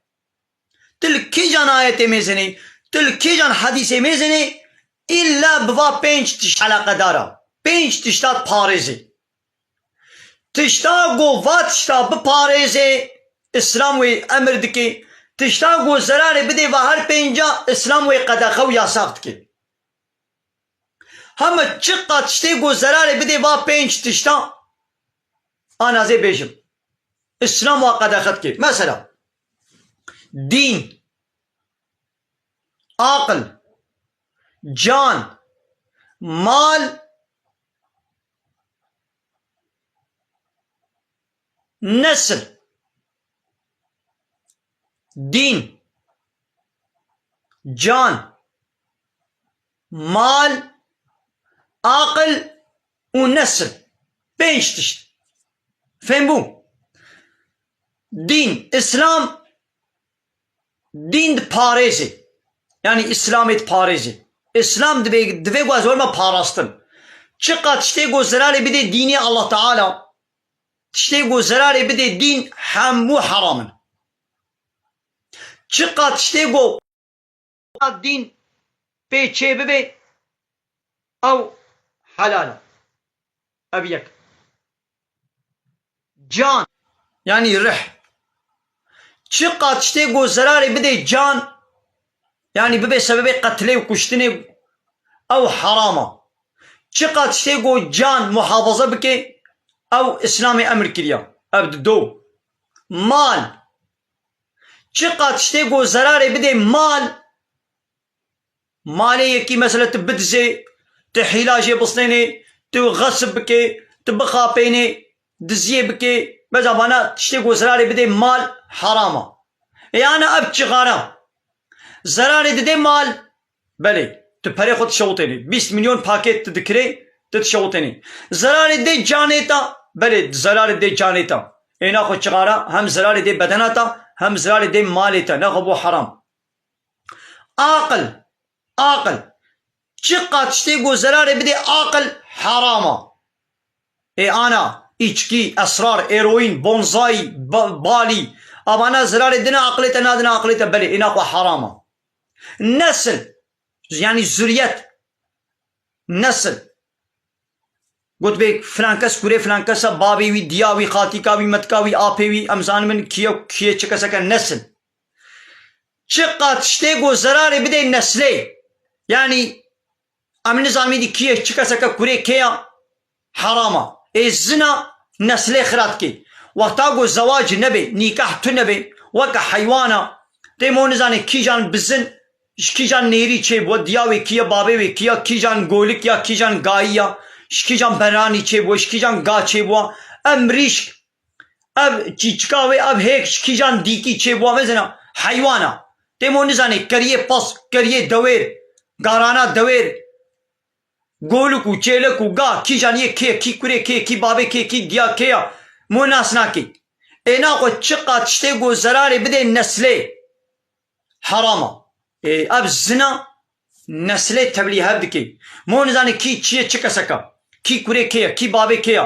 تلكي جان آية ميزني تلكي جان حديث ميزني إلا بوا بينج تشت على قدارا بينج تشتات باريزي تشتا قو فات تشتا بباريزي اسلام وي امر دكي تشتا قو زرار بدي وهر بينجا اسلام وي قدخو يا ساختكي هم چقا تشتي قو زرار بدي وا بينج تشتا انا زي بيجم اسلام وقدختكي مثلا دين عقل جان مال نسل دين جان مال عقل ونسل بينش تشت فهموا دين اسلام دين باريزي يعني اسلامي باريزي اسلام دبي غوازور ما باراستن چقا تشتي گو زراري بده ديني الله تعالى تشتي گو زراري بده دين حمو حرامن چقا تشتي گو دين بيچه ببي او حلال ابيك جان يعني رح چقا تشتي گو زراري بده جان يعني ببي سبب قتلي وكشتني او حرامه چقا تشتي گو جان محافظه بكي او اسلامي امر كريا ابد دو مال چقا تشتي گو زراري بده مال مالي يكي مثلا تبدزي تحيلاجي بصنيني تغصب بكي تبخابيني دزيه بكي بزا بانا تشتي گو زراري بده مال حرامه يعني اب چغانا زراري دده مال بله تپره خود شوطيني 20 مليون باكيت تذكري تتشوطيني زراري دي جانيتا بله زراري دي جانيتا اينا خود چغارا هم زراري دي بدناتا هم زراري دي ماليتا نخبو حرام عقل چقا تشتي گو زراري بدي عقل حرامه اي انا ايچكي اسرار ايروين بونزاي بالي ابانا زراري دنا عقليتا نادنا عقليتا بله اينا خو حرامه نسل يعني زريت نسل قلت بك فلان كس كوري فلان كس بابي وي دياوي خالتي كاوي متكاوي آبي وي امزان من كيو كيه چكسكا نسل چقا تشتي گو زراري بدي نسلي يعني امن نظامي دي كيه چكسكا كوري كيا حرامه الزنا نسلي خراتكي وقتا گو زواج نبي نيكاح تو نبي وكا حيوانا تيمو نزاني كي جان بزن شکی جان نیری چه بود دیاوی کیا بابی وی کیا کی جان گولک یا کی جان گایا شکی جان برانی چه بود شکی جان گا چه بود امریش اب چیچکاوی اب هیک شکی جان دیکی چه بود مثلا حیوانا تیمو نزانی کریه پس کریه دویر گارانا دویر گولکو چیلکو گا کی جان یہ کی کره کی بابی کی دیا کیا مناسنا کی اینا کو چقا تشته گو زراری بده نسله حرامه اب زنا نسل تبلیغ بکی مو نزانی کی چیه چکا سکا کی کره کیا کی بابی کیا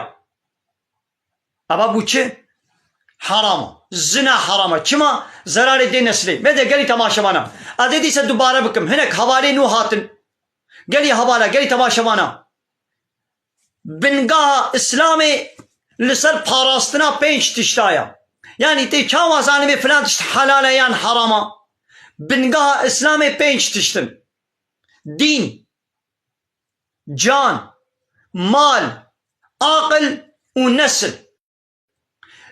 ابا بو چه حرامه زنا حرامه چما ضرر دی نسلی مده گلی تماشا مانا ادی دیسه دوباره بکم هنک حوالی نو هاتن گلی حوالا گلی تماشا مانا بنگاه اسلامی لسر پاراستنا پنج تشتایا يعني تي كاوازاني بفلان تشت حلالا يان حراما بنقاها اسلامي بينش تشتن دين جان مال عقل ونسل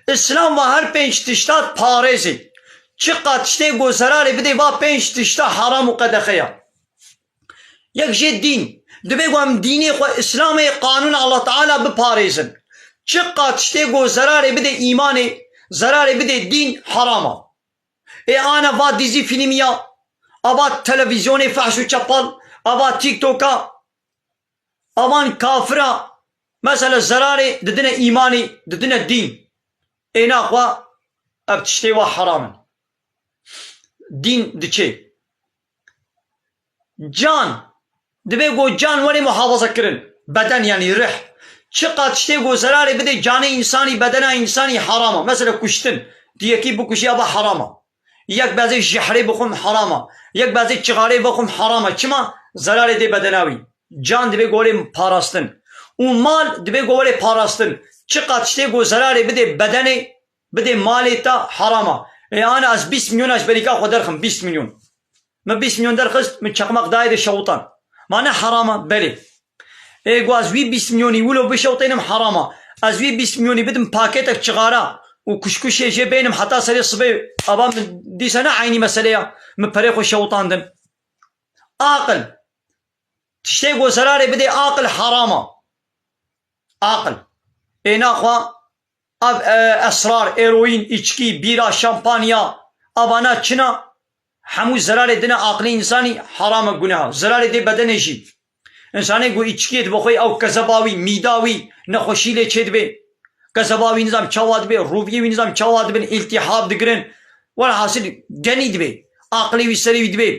اسلام و هر بينش تشتات باريزي چقا تشتي گو زراري بدي با بينش تشتا حرام و قدخيا يك جي دين دبي قوام ديني خو اسلامي قانون الله تعالى بباريزن چقا تشتي گو زراري بدي ايماني زراري بدي دين حراما انا با ديزي فيلميا ابا تلفزيوني فحش و چپل ابا تيك توكا ابان كافرا مثلا زراري ددنا ايماني ددنا الدين انا خوا ابتشتي وا حراما دين دچي جان دبي گو جان ولي محافظه كرن بدن يعني رح چقدر شتێک زرارێ بدەیت جانەی ئینسانی بەدەنا ئینسانی حرامە مەسەلە کوشتن دیەکی بکوژیا بە حرامە یەک بەزەی ژەحرەی بخۆم حرامە یەک بەزەی چغارەی بخۆم حرامە چما زرارێ دێ بەدەناوی جان دەبێ گۆرێ پاراستن و مال دەبێ گۆرێ پاراستن چقدر شتێک زرارێ بدێ بەدەنێ بدێ مالێ تا حرامە ئەنا ئەس 20 میلیۆن ئەس بەریکا خۆ دەرخم 20 میلیۆن من 20 میلیۆن دەرخست من چەقمەق دایە شەوتان مانە حرامە بەلێ ئێگو ئەس وی 20 میلیۆنی ولو بشەوتێنم حرامە ئەس وی 20 میلیۆنی بدم پاکێتێک چغارە و کوشکوشێ بینم حتا سەرێ سبێ ئەبا من دیسەنە عینی مەسەلەیە من پەرێ خۆ شەوتاندن عاقل شتێک زرارێ بدێ عاقل حرامە عاقل ئێناخوا ئەسرار ئێروین ئیچکی بیرا شامپانیا ئەبانە چنە هەموو زرارێ دنە عاقلی ئینسانی حرامە گوناها زرارێ دێ بەدەنێژی ئینسانێک گو ئیچکێت بۆ خۆی ئەو کەزەباوی میداوی نەخۆشی لێ چێ دبێ کەزەباوی نظام چاوا دبێ ڕووبیەوی نظام چاوا دبن ئیلتیحاب دگرن وەرە حاصل گەنی دبێ عاقلیوی سەریوی دبێ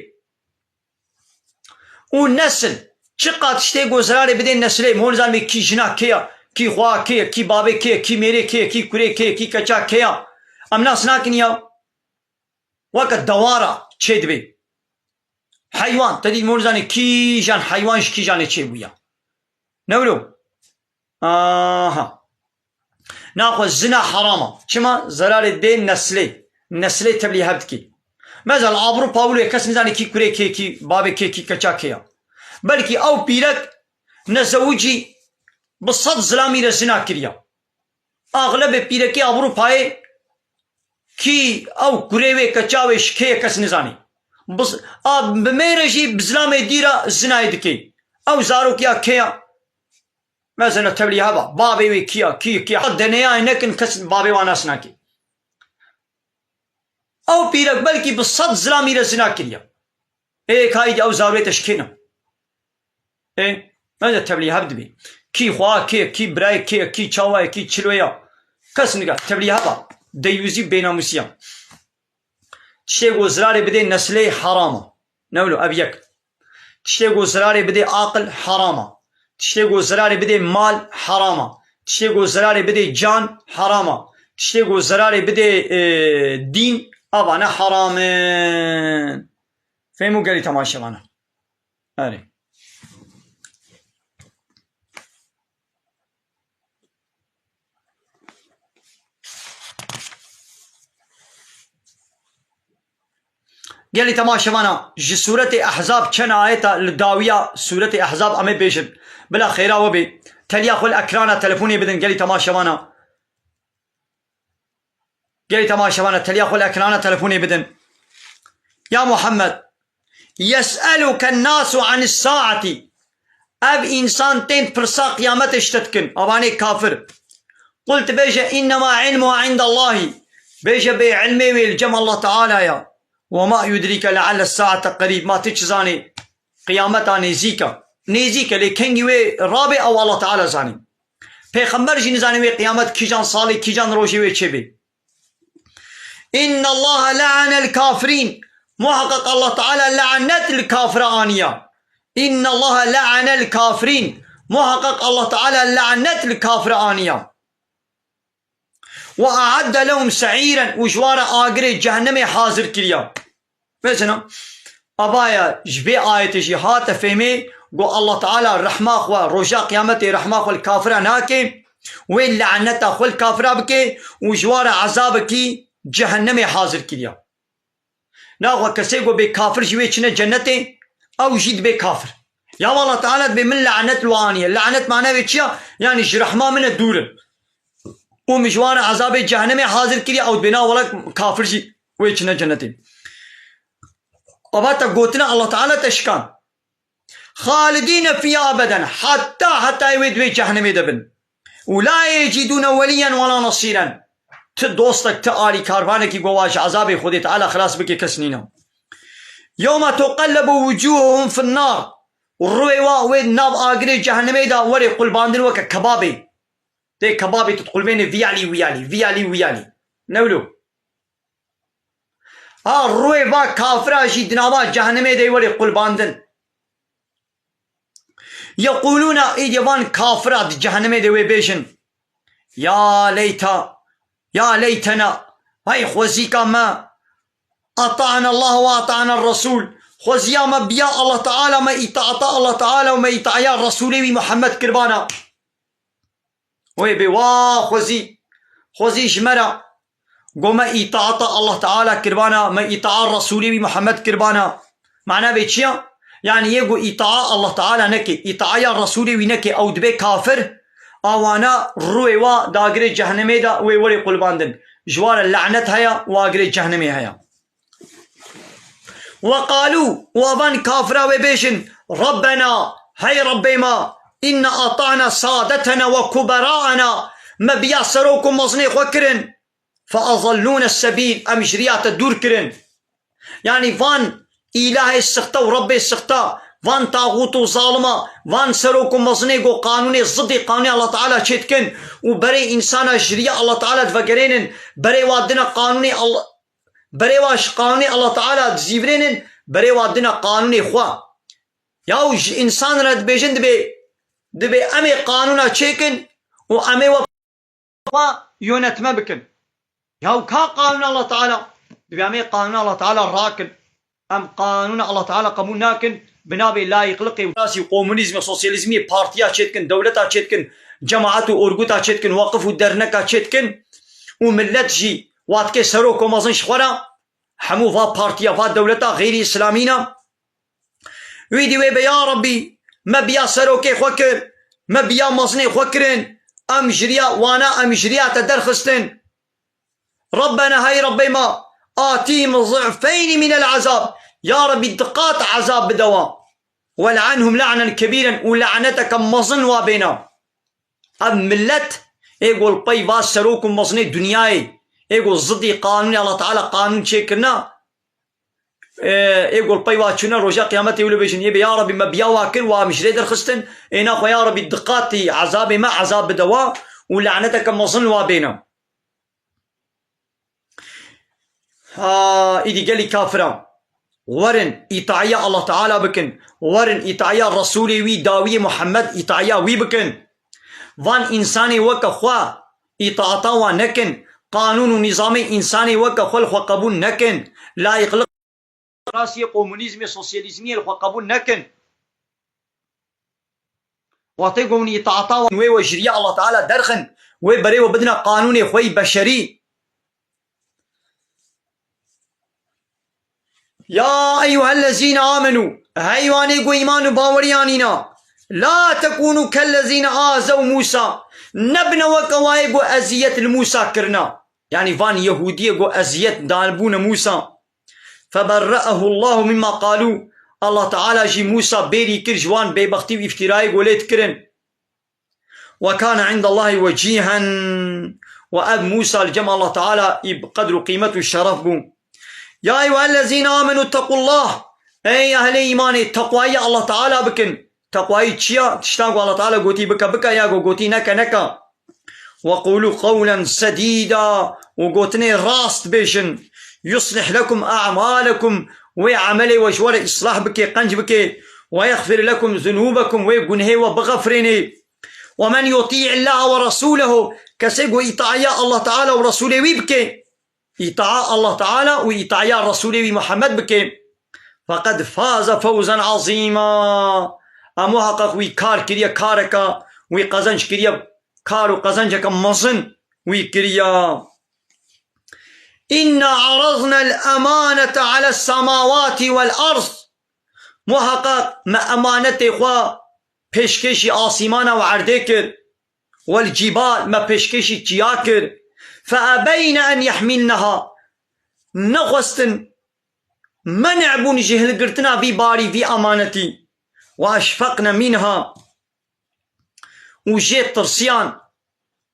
و نەسل چقدر شتێک زرارێ بدێن نەسلێ مۆ نزانێ کی ژنا کێیە کی خوا کێیە کی بابێ کێیە کی مێرێ کێیە کی کورێ کێیە کی کەچا کێیە ئەم ناس ناکەنیا وەکە دەوارە چێ دبێ حیوان تدید مورزانی کیجان حیوانش کیجانه چه بویا نولو آها ناخو زنا حرامه چما ضرر دین نسله تبلیغ هبت کی مثلا عبرو پاولو کس نزانی کی کوره کی بابه کی کچا کیا بلکه او پیرک نزوجی بصد ظلامی رزنا کریا اغلب پیرکی عبرو پای کی او کوره کچا و شکی کس نزانی بس بميرجي بزلامي ديرا زنايدكي او زارو كيا كيا مثلا تبلي هبا بابي وي كيا الدنيا نكن كس بابي وانا سناكي او بيرك بلكي بالصد زلامي رزنا كريا ايه كايد او زارو تشكينا ايه ماذا تبلي هبد بي كي خوا كي براي كي تشاوا كي تشلويا كس نقا تبلي هبا ديوزي بيناموسيا تشتێک زرارێ بدێ نەسلەی حرامە نەولو ئەبیەک تشتێک زرارێ بدێ عاقل حرامە تشتێک زرارێ بدێ مال حرامە تشتێک زرارێ بدێ جان حرامە تشتێک زرارێ بدێ دین ئەوانە حرامن فێم و گەلی تەماشەوانە ئەرێ قالي تماشمانا جي سورة أحزاب كان آية للداوية سورة أحزاب أمي بيجد بلا خيرا وبي تليا خل أكرانا تلفوني بدن قالي تماشمانا تليا خل أكرانا تلفوني بدن يا محمد يسألك الناس عن الساعة أب إنسان تين فرصا قيامت اشتتكن أباني كافر قلت بيجا إنما علمها عند الله بيجا بعلمي والجمع الله تعالى يا وما يدريك لعل الساعة قريب ما تجزاني قيامتها نيزيكا لكنجي وي رابع أو الله تعالى زاني پیغمبر جي نزاني وي قيامت كيجان صالي كيجان روشي وي چبي إن الله لعن الكافرين محقق الله تعالى لعنت الكافرانية إن الله لعن الكافرين محقق الله تعالى لعنت الكافرانية وأعد لهم سعيرا وجوار آقر جهنم حاضر كريا مثلا أبايا جبي آية جهات فهمي قو الله تعالى رحمة ورجاء قيامته رحمة الكافرة ناكي وين لعنته الكافرة بكي وجوار عذابك جهنم حاضر كريا ناغو كسيقو بكافر جوي چنه جنته أو جيد بكافر يا الله تعالى بمن لعنت الوانية لعنت معناه بيتشيا يعني رحمة من الدور ومجوار عذاب جهنم حاضر كريا أو بنا ولا كافر جي ويچنه جنته وباتا قوتنا الله تعالى تشكان خالدين فيها أبدا حتى يودوي جهنم دبن ولا يجدون وليا ولا نصيرا تدوستك تآلي كارفانك قواش عذابي خودي تعالى خلاص بكي كسنينا يوم تقلب وجوههم في النار والروي وين ناب آقري جهنم دا وري قلباندن وكا كبابي دي كبابي تدخل بين فيالي نولو الروي با كافرة جي دنابا جهنم دا وري قلباندن يقولون إيديوان كافرات جهنم دوي بيشن يا ليتنا هاي خوزيكا ما أطعنا الله وأطعنا الرسول خوزيا ما بيا الله تعالى ما إطاعتا الله تعالى وما إطاعيا الرسول محمد كربانا وي بوا خوزي جمرا قوما إطاعتا الله تعالى كربانا ما إطاع الرسول محمد كربانا معناه بيتشيا يعني يقو إطاع الله تعالى نكي إطاعيا الرسول نكي أو دبي كافر أوانا رويوا داقري جهنمي دا ويوري قلباندن جوال اللعنت هيا واقري جهنمي هيا وقالوا وابان كافرا وبيشن ربنا هاي ربي ما إن أطعنا سادتنا وكبراءنا ما بياسروكم مصني خوكرن فأظلون السبيل أمجريات الدور كرن يعني فان إله السخطة وربي السخطة وان طاغوت ظالمة وان سروكم مصنيقو قانوني ضد قانوني الله تعالى شتكن وبري إنسان شريعة الله تعالى تفكرين بري وادنا قانوني الله بري واش قانوني الله تعالى تزيفرين بري وادنا قانوني خوا ياوج إنسان رد بيجن دبي أمي قانونا تشيكن وأمي وفا يونت ما بكن ياو كا قانون الله تعالى دبي أمي قانون الله تعالى راكن أم قانون الله تعالى قبول ناكن بنابي لا يقلقي وراسي كومونيزم سوسياليزمي بارتيا تشتكن دولتا تشتكن جماعات اورغوتا تشتكن وقف ودرنكا تشتكن وملت جي واتكي سروكو مازن شخورا حمو فا بارتيا فا دولتا غير اسلامينا ويدي ويبا يا ربي ما بيا سروكي خوكر ما بيا مازني خوكرن ام جريا وانا ام جريا تدرخستن ربنا هاي ربي ما آتيهم ضعفين من العذاب يا ربي دقات عذاب بدوام ولعنهم لعنا كبيرا ولعنتك مظن وبينا أم ملت يقول بي باس سروكم مظني دنياي يقول ضدي قانون الله تعالى قانون شكرنا يقول بي واتشنا رجاء قيامتي ولا بيشن يبي يا ربي ما بيا واكل ومشري الخستن إنا يا ربي دقاتي عذابي ما عذاب بدوام ولعنتك مظن وبينا إيدي قال لي كافران ورن إطاعيا الله تعالى بكن ورن إطاعيا رسولي وي داوي محمد إطاعيا وي بكن وان إنساني وكا خوا إطاعتا نكن قانون ونظام إنساني وكا خوا الخوا قبول نكن لا يقلق راسي كومونيزمي سوسياليزمي الخوا قبول نكن واتيقون إطاعتا وي وجريا الله تعالى درخن وي بري وبدنا قانوني خوي بشري يا أيها الذين آمنوا هايواني قو إيمان باوريانينا لا تكونوا كالذين آذوا موسى نبنا وكواي قو أزية الموسى كرنا يعني فان يهودية قو أزية دالبون موسى فبرأه الله مما قالوا الله تعالى جي موسى بيري كرجوان بيبختي وافتراي قوليت كرن وكان عند الله وجيها وأب موسى الجمع الله تعالى بقدر قيمته الشرف بو يا أيها الذين آمنوا اتقوا الله أي أهل إيمان التقوى الله تعالى بكن تقوى تشيا تشتاقوا الله تعالى قوتي بكا يا قوتي نكا وقولوا قولا سديدا وقوتني راست بيشن يصلح لكم أعمالكم ويعملي وشور إصلاح بكي قنج بكي ويغفر لكم ذنوبكم ويقنهي وبغفرني ومن يطيع الله ورسوله كسيقوا إطاعيا الله تعالى ورسوله ويبكي إطاعة الله تعالى وإطاعة رسوله محمد بكي فقد فاز فوزا عظيما أموحقق ويكار كريا كاركا ويقزنج كريا كارو قزنجك مصن ويكريا إنا عرضنا الأمانة على السماوات والأرض محقق ما أمانة إخوة بشكشي آسيمانا وعردكر والجبال ما بشكشي تياكر فأبين أن يحملنها نغستن منعبون جهل قرتنا في باري في أمانتي وأشفقنا منها وجيت ترسيان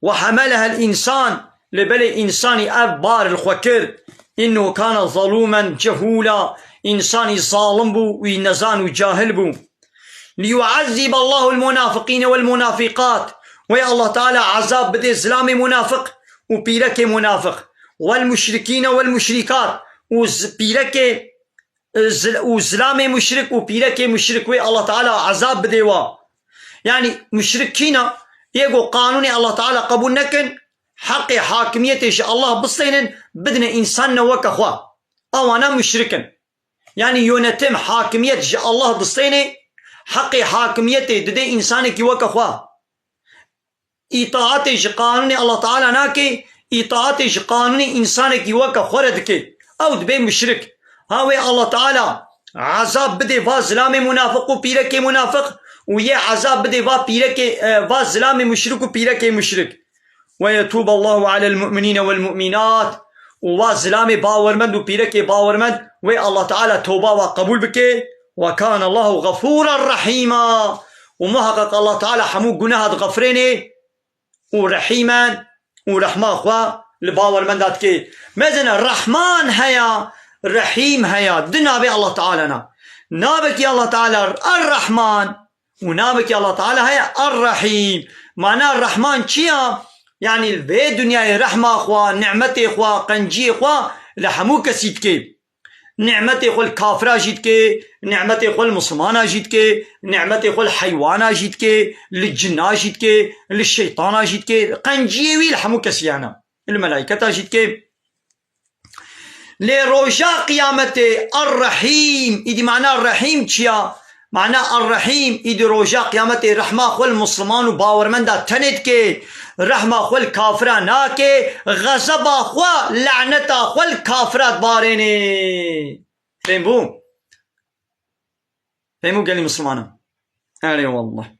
وحملها الإنسان لبلي إنساني أبار الخوكر إنه كان ظلوما جهولا إنساني ظالم بو وينزان جاهل بو ليعذب الله المنافقين والمنافقات ويا الله تعالى عذاب بدي زلامي منافق وبيرك منافق والمشركين والمشركات وبيرك وزلامي مشرك وبيرك مشرك ويا الله تعالى عذاب بديوا يعني مشركين يقو قانوني الله تعالى قبول نكن حق حاكميتش الله بصينن بدنا إنسان وك أخوا أو أنا مشركن يعني يونتم حاكمية الله بصيني حق حاكميته ددي إنسانك وك أخوا إطاعتش قانوني الله تعالى ناكي إطاعتش قانوني إنسانك وك خوردك أو دبي مشرك هاوي الله تعالى عذاب بدي با ظلام منافق وبيرك منافق ويا عذاب بدي با بيرك با ظلام مشرك وبيرك مشرك ويتوب الله على المؤمنين والمؤمنات وظلام باورمند وبيرك باورمند وي الله تعالى توبة وقبول بك وكان الله غفورا رحيما ومحقق الله تعالى حمو جناهات غفريني ورحيما ورحمة أخوة لباورمندات كي مازن الرحمن هيا رحيم هيا دنابي الله تعالى نابك يا الله تعالى الرحمن ونابك يا الله تعالى هيا الرحيم معناه الرحمن چيا يعني البي دنيا رحمة أخوة نعمتي أخوة قنجي أخوة لحمو كسيد كي نعمتي أخوة الكافرة جيد كي نعمتي أخوة المسلمانة جيد كي نعمتي أخوة الحيوانة جيد كي للجنة جيد كي للشيطانة جيد كي قنجي وي لحمو كسيانا الملائكة جيد كي لروجا قيامته الرحيم إدي معناه الرحيم تشيا معناه الرحيم إدي روجا قيامته رحمة أخوة المسلمان وباورمندا تند كي رحمة أخوة الكافرة ناكي غضب أخوة لعنة أخوة الكافرات باريني فهموا قال لي مسلمانا أري والله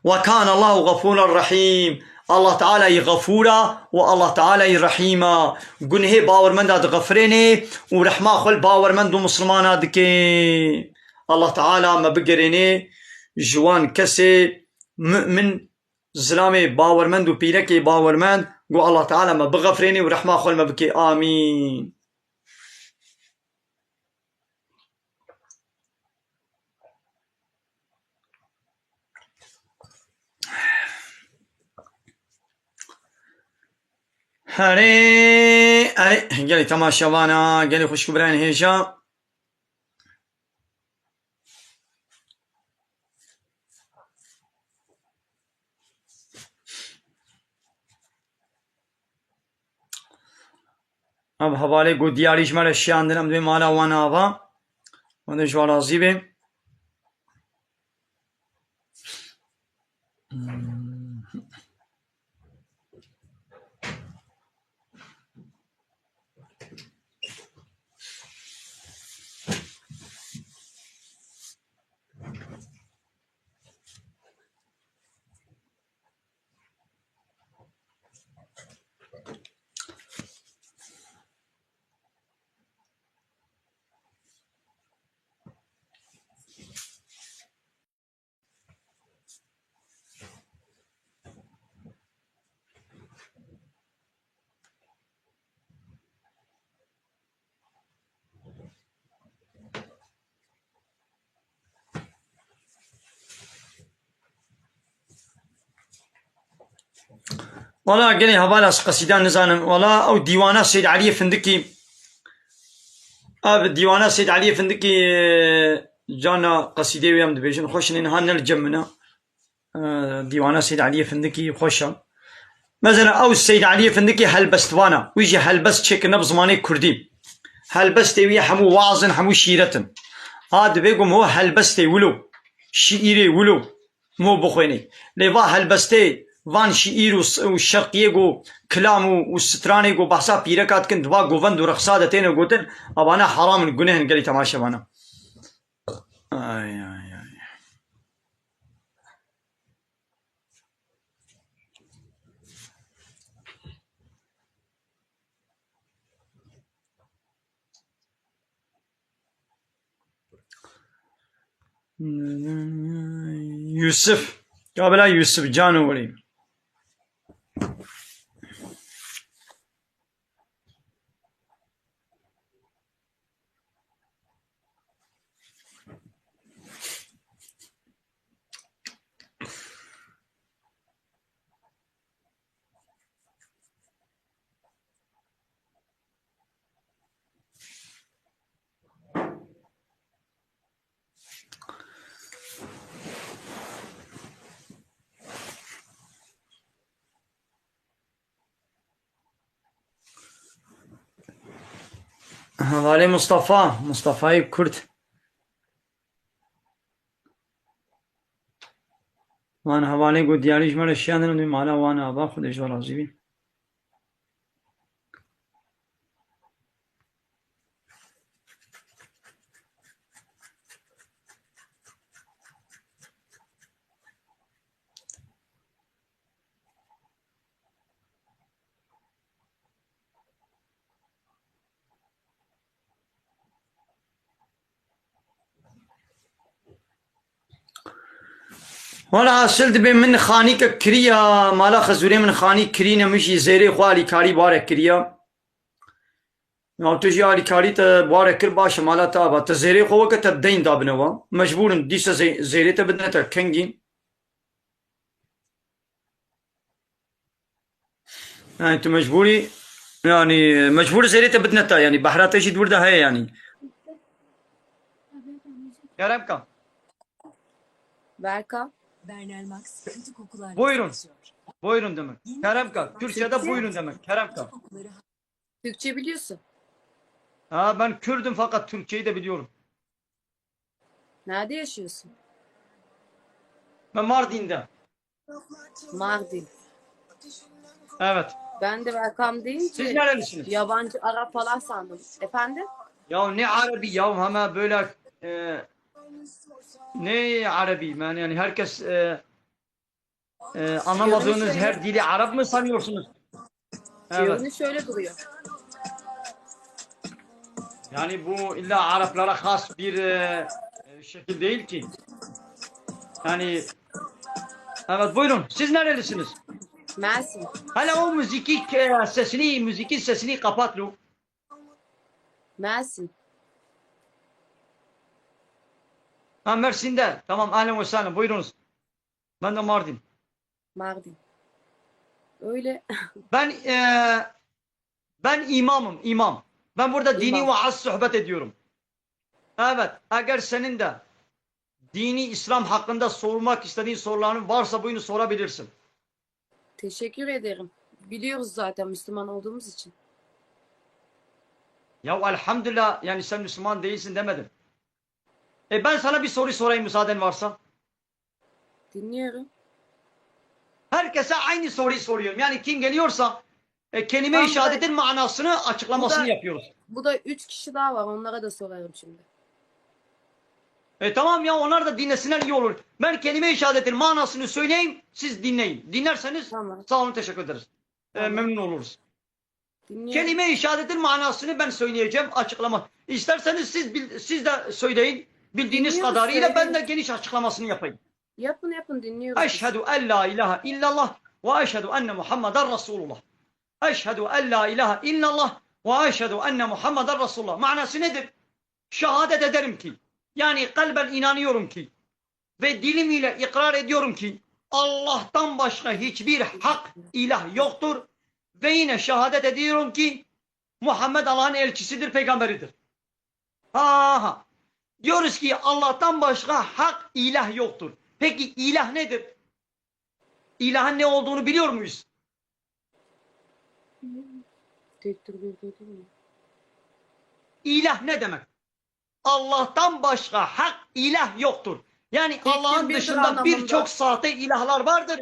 وكان الله غفورا رحيم الله تعالى يغفورا والله تعالى يرحيما قنه باورمند غفريني ورحمة أخوة الباورمند ومسلمان دكي الله تعالى ما بقريني جوان كسي مؤمن زلامي باورمند وبيركي باورمند قو الله تعالى ما بغفريني ورحمة أخوة ما بكي آمين هري قالي تماشا وانا قالي خوش كبرين هيجا اب حوالے گو دیاریش مال اشیاء دنم دوی مالا وانا آبا وانا جوا راضی بے والله قالي هبالا قصيدان نزانم والله او ديوانا سيد علي فندكي اب ديوانا سيد علي فندكي جانا قصيدة ويام دبيجن خوشن هان الجمنا ديوانا سيد علي فندكي خوشا مثلا او السيد علي فندكي هلبستوانا ويجي هلبست شيك نبز ماني كردي هلبستي ويا حمو واعظن حمو شيرتن هاد بيقوم هو هلبستي ولو شيري ولو مو بخويني ليبا هلبستي وان شعير والشرقية كلام والستراني بحثا بيركات كنت دوا قوفند ورخصادة تين وقوتن أبانا حرام الجنه قالي تماشى بانا يوسف قبل يوسف جانو ولي Havale Mustafa. Mustafa'yı Kürt. Van havale go diyariş mara şiyanın duyum hala van aba Xudeş ve razı bin. ولا حاصل دبي من خاني كريا مالا خزوري من خاني كرينا مشي زيري خوالي كاري بارك كريا ناوتجي علي كاري تا بارك كر باش مالا تا با تزيري خو وقت الدين دابنوا مجبور ديسا زيري تا بدنا تا كنجين يعني انت مجبوري يعني مجبور زيري تا بدنا تا يعني بحرات ايش تورده هي يعني يا ربكم Berka. Bernal Max kötü kokular Buyurun. taşıyor. Buyurun demek. Keremka. Türkçe'de buyurun demek. Keremka. Kokuları Türkçe biliyorsun. Ha ben Kürdüm fakat Türkçeyi de biliyorum. Nerede yaşıyorsun? Ben Mardin'de. Mardin. Evet. Ben de Berkam deyince Siz nerelisiniz? yabancı Arap falan sandım. Efendim? Ya ne Arabi ya hemen böyle ne Arabi yani herkes anlamadığınız Şöyle- her dili Arap mı sanıyorsunuz? Evet. Görünü şöyle duruyor. Yani bu illa Araplara has bir şekil değil ki. Yani evet buyurun. Siz nerelisiniz? Mersin. Hala o müzikin sesini kapat lu. Mersin. Ha Mersin'de. Tamam ahlen ve sahlen buyurunuz. Ben de Mardin. Mardin. Öyle. Ben imamım, imam. Ben burada dini İmam. vaaz sohbet ediyorum. Evet, eğer senin de dini İslam hakkında sormak istediğin soruların varsa buyunu sorabilirsin. Teşekkür ederim. Biliyoruz zaten Müslüman olduğumuz için. Ya elhamdülillah yani sen Müslüman değilsin demedim. Ben sana bir soru sorayım müsaaden varsa. Dinliyorum. Herkese aynı soruyu soruyorum. Yani kim geliyorsa kelime-i Tamam, şehadetin manasını açıklamasını Bu da- yapıyoruz. Bu da 3 kişi daha var. Onlara da sorarım şimdi. Tamam ya onlar da dinlesinler iyi olur. Ben kelime-i şehadetin manasını söyleyeyim, siz dinleyin. Dinlerseniz Tamam. sağ olun teşekkür ederiz. Tamam. Memnun oluruz. Dinliyorum. Kelime-i şehadetin manasını ben söyleyeceğim açıklama. İsterseniz siz de söyleyin. Bildiğiniz Dinliyoruz, kadarıyla ben de söyleyin. geniş açıklamasını yapayım. Yapın dinliyoruz. biz. Eşhedü en la ilahe illallah ve eşhedü enne Muhammeden Resulullah. Eşhedü en la ilahe illallah ve eşhedü enne Muhammeden Resulullah. Manası nedir? Şehadet ederim ki, yani kalben inanıyorum ki ve dilim ile ikrar ediyorum ki Allah'tan başka hiçbir hak ilah yoktur ve yine şehadet ediyorum ki Muhammed Allah'ın elçisidir, peygamberidir. Ha. Diyoruz ki Allah'tan başka hak ilah yoktur. Peki ilah nedir? İlahın ne olduğunu biliyor muyuz? Tektir bir dedim mi? İlah ne demek? Allah'tan başka hak ilah yoktur. Yani Tektir Allah'ın birdir dışında anlamında. birçok sahte ilahlar vardır.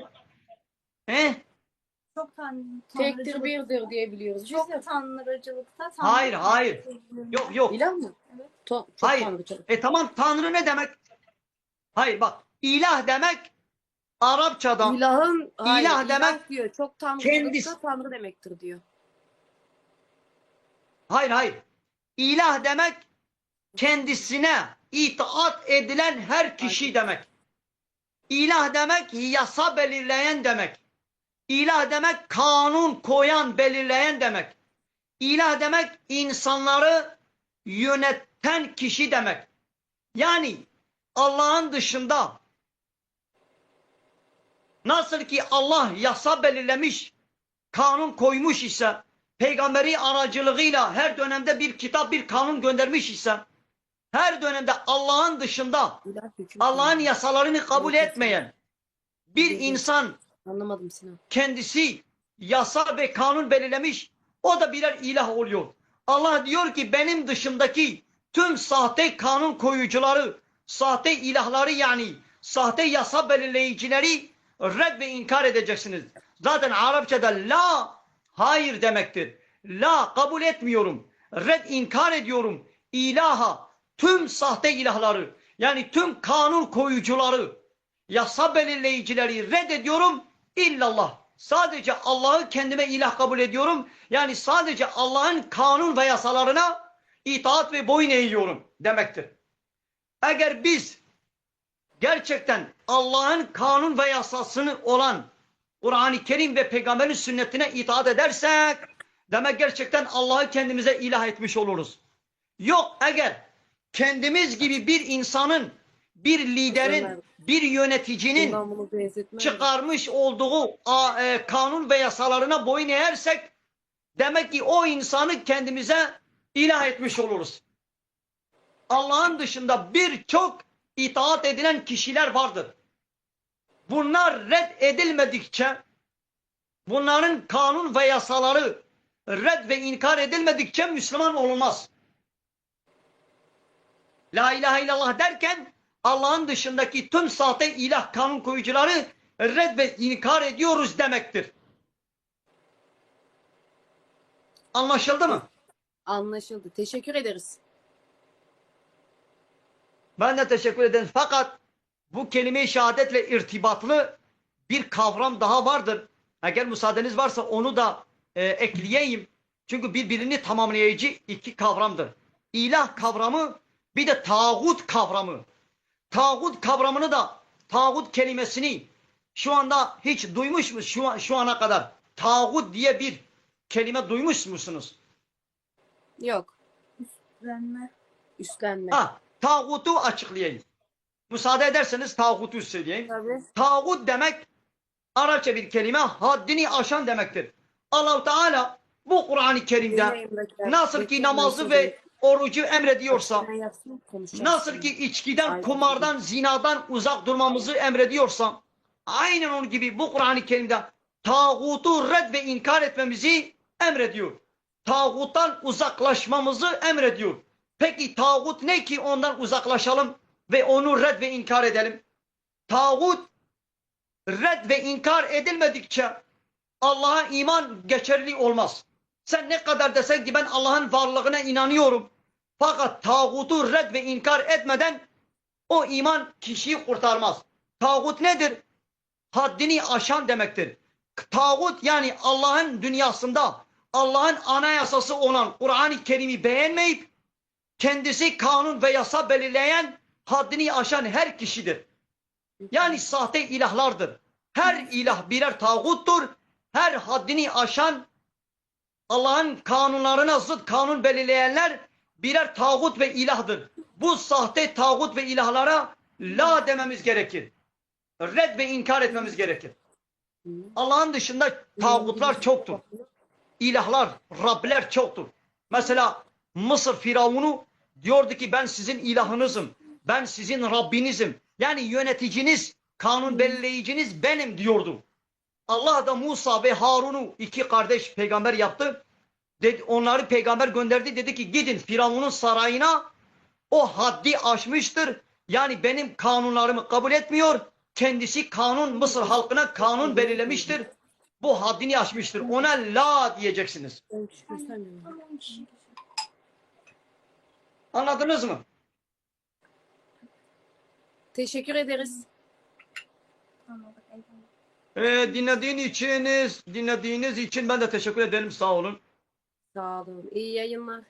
çok Tektir tanrıcılık, birdir diye biliyoruz. çok tanrıcılıkta Hayır. Yok. İlah mı? Evet. Çok Hayır. tanrıcılık. Tamam Tanrı ne demek? Hayır bak ilah demek Arapçadan Hayır, İlah demek diyor. Çok kendisi. tanrıcılıkta tanrı demektir diyor. hayır. İlah demek kendisine itaat edilen her kişi demek. İlah demek yasa belirleyen demek. İlah demek kanun koyan, belirleyen demek. İlah demek insanları yöneten kişi demek. Yani Allah'ın dışında nasıl ki Allah yasa belirlemiş, kanun koymuş ise, peygamberi aracılığıyla her dönemde bir kitap, bir kanun göndermiş ise, her dönemde Allah'ın dışında İlah hüküm Allah'ın tanrı. yasalarını kabul etmeyen bir insan Anlamadım Sinan. kendisi yasa ve kanun belirlemiş, o da birer ilah oluyor. Allah diyor ki benim dışımdaki tüm sahte kanun koyucuları, sahte ilahları yani sahte yasa belirleyicileri red ve inkar edeceksiniz. Zaten Arapçada la hayır demektir. La kabul etmiyorum. Red inkar ediyorum. İlaha tüm sahte ilahları yani tüm kanun koyucuları, yasa belirleyicileri reddediyorum. İllallah. Sadece Allah'ı kendime ilah kabul ediyorum. Yani sadece Allah'ın kanun ve yasalarına itaat ve boyun eğiyorum demektir. Eğer biz gerçekten Allah'ın kanun ve yasasını olan Kur'an-ı Kerim ve Peygamberin sünnetine itaat edersek demek gerçekten Allah'ı kendimize ilah etmiş oluruz. Yok eğer kendimiz gibi bir insanın, bir liderin, bir yöneticinin çıkarmış olduğu kanun ve yasalarına boyun eğersek demek ki o insanı kendimize ilah etmiş oluruz. Allah'ın dışında birçok itaat edilen kişiler vardır. Bunlar red edilmedikçe, bunların kanun ve yasaları red ve inkar edilmedikçe Müslüman olunmaz. La ilahe illallah derken Allah'ın dışındaki tüm sahte ilah kanun koyucuları red ve inkar ediyoruz demektir. Anlaşıldı mı? Anlaşıldı. Teşekkür ederiz. Ben de teşekkür ederim. Fakat bu kelime-i şehadetle irtibatlı bir kavram daha vardır. Eğer müsaadeniz varsa onu da ekleyeyim. Çünkü birbirini tamamlayıcı iki kavramdır. İlah kavramı bir de tağut kavramı. Tağut kavramını da tağut kelimesini şu anda hiç duymuş musunuz şu ana kadar? Tağut diye bir kelime duymuş musunuz? Yok. Üstlenme. Üstlenme. Tağutu açıklayayım. Müsaade ederseniz tağutu söyleyeyim. Tabii. Tağut demek Arapça bir kelime, haddini aşan demektir. Allah-u Teala bu Kur'an-ı Kerim'de nasıl ki namazı ve orucu emrediyorsa, nasıl ki içkiden, kumardan, zinadan uzak durmamızı emrediyorsa, aynen onun gibi bu Kur'an-ı Kerim'de tağutu red ve inkar etmemizi emrediyor. Tağuttan uzaklaşmamızı emrediyor. Peki tağut ne ki ondan uzaklaşalım ve onu red ve inkar edelim? Tağut red ve inkar edilmedikçe Allah'a iman geçerli olmaz. Sen ne kadar desen ki ben Allah'ın varlığına inanıyorum. Fakat tağutu red ve inkar etmeden o iman kişiyi kurtarmaz. Tağut nedir? Haddini aşan demektir. Tağut yani Allah'ın dünyasında Allah'ın anayasası olan Kur'an-ı Kerim'i beğenmeyip kendisi kanun ve yasa belirleyen haddini aşan her kişidir. Yani sahte ilahlardır. Her ilah birer tağuttur. Her haddini aşan Allah'ın kanunlarına zıt kanun belirleyenler birer tağut ve ilahdır. Bu sahte tağut ve ilahlara la dememiz gerekir. Red ve inkar etmemiz gerekir. Allah'ın dışında tağutlar çoktur. İlahlar, Rabler çoktur. Mesela Mısır Firavunu diyordu ki ben sizin ilahınızım. Ben sizin Rabbinizim. Yani yöneticiniz, kanun belirleyiciniz benim diyordu. Allah da Musa ve Harun'u iki kardeş peygamber yaptı. Onları peygamber gönderdi. Dedi ki gidin Firavun'un sarayına, o haddi aşmıştır. Yani benim kanunlarımı kabul etmiyor. Kendisi kanun, Mısır halkına kanun belirlemiştir. Bu haddini aşmıştır. Ona la diyeceksiniz. Anladınız mı? Teşekkür ederiz. Dinlediğiniz için ben de teşekkür ederim. Sağ olun. Sağ olun. İyi yayınlar.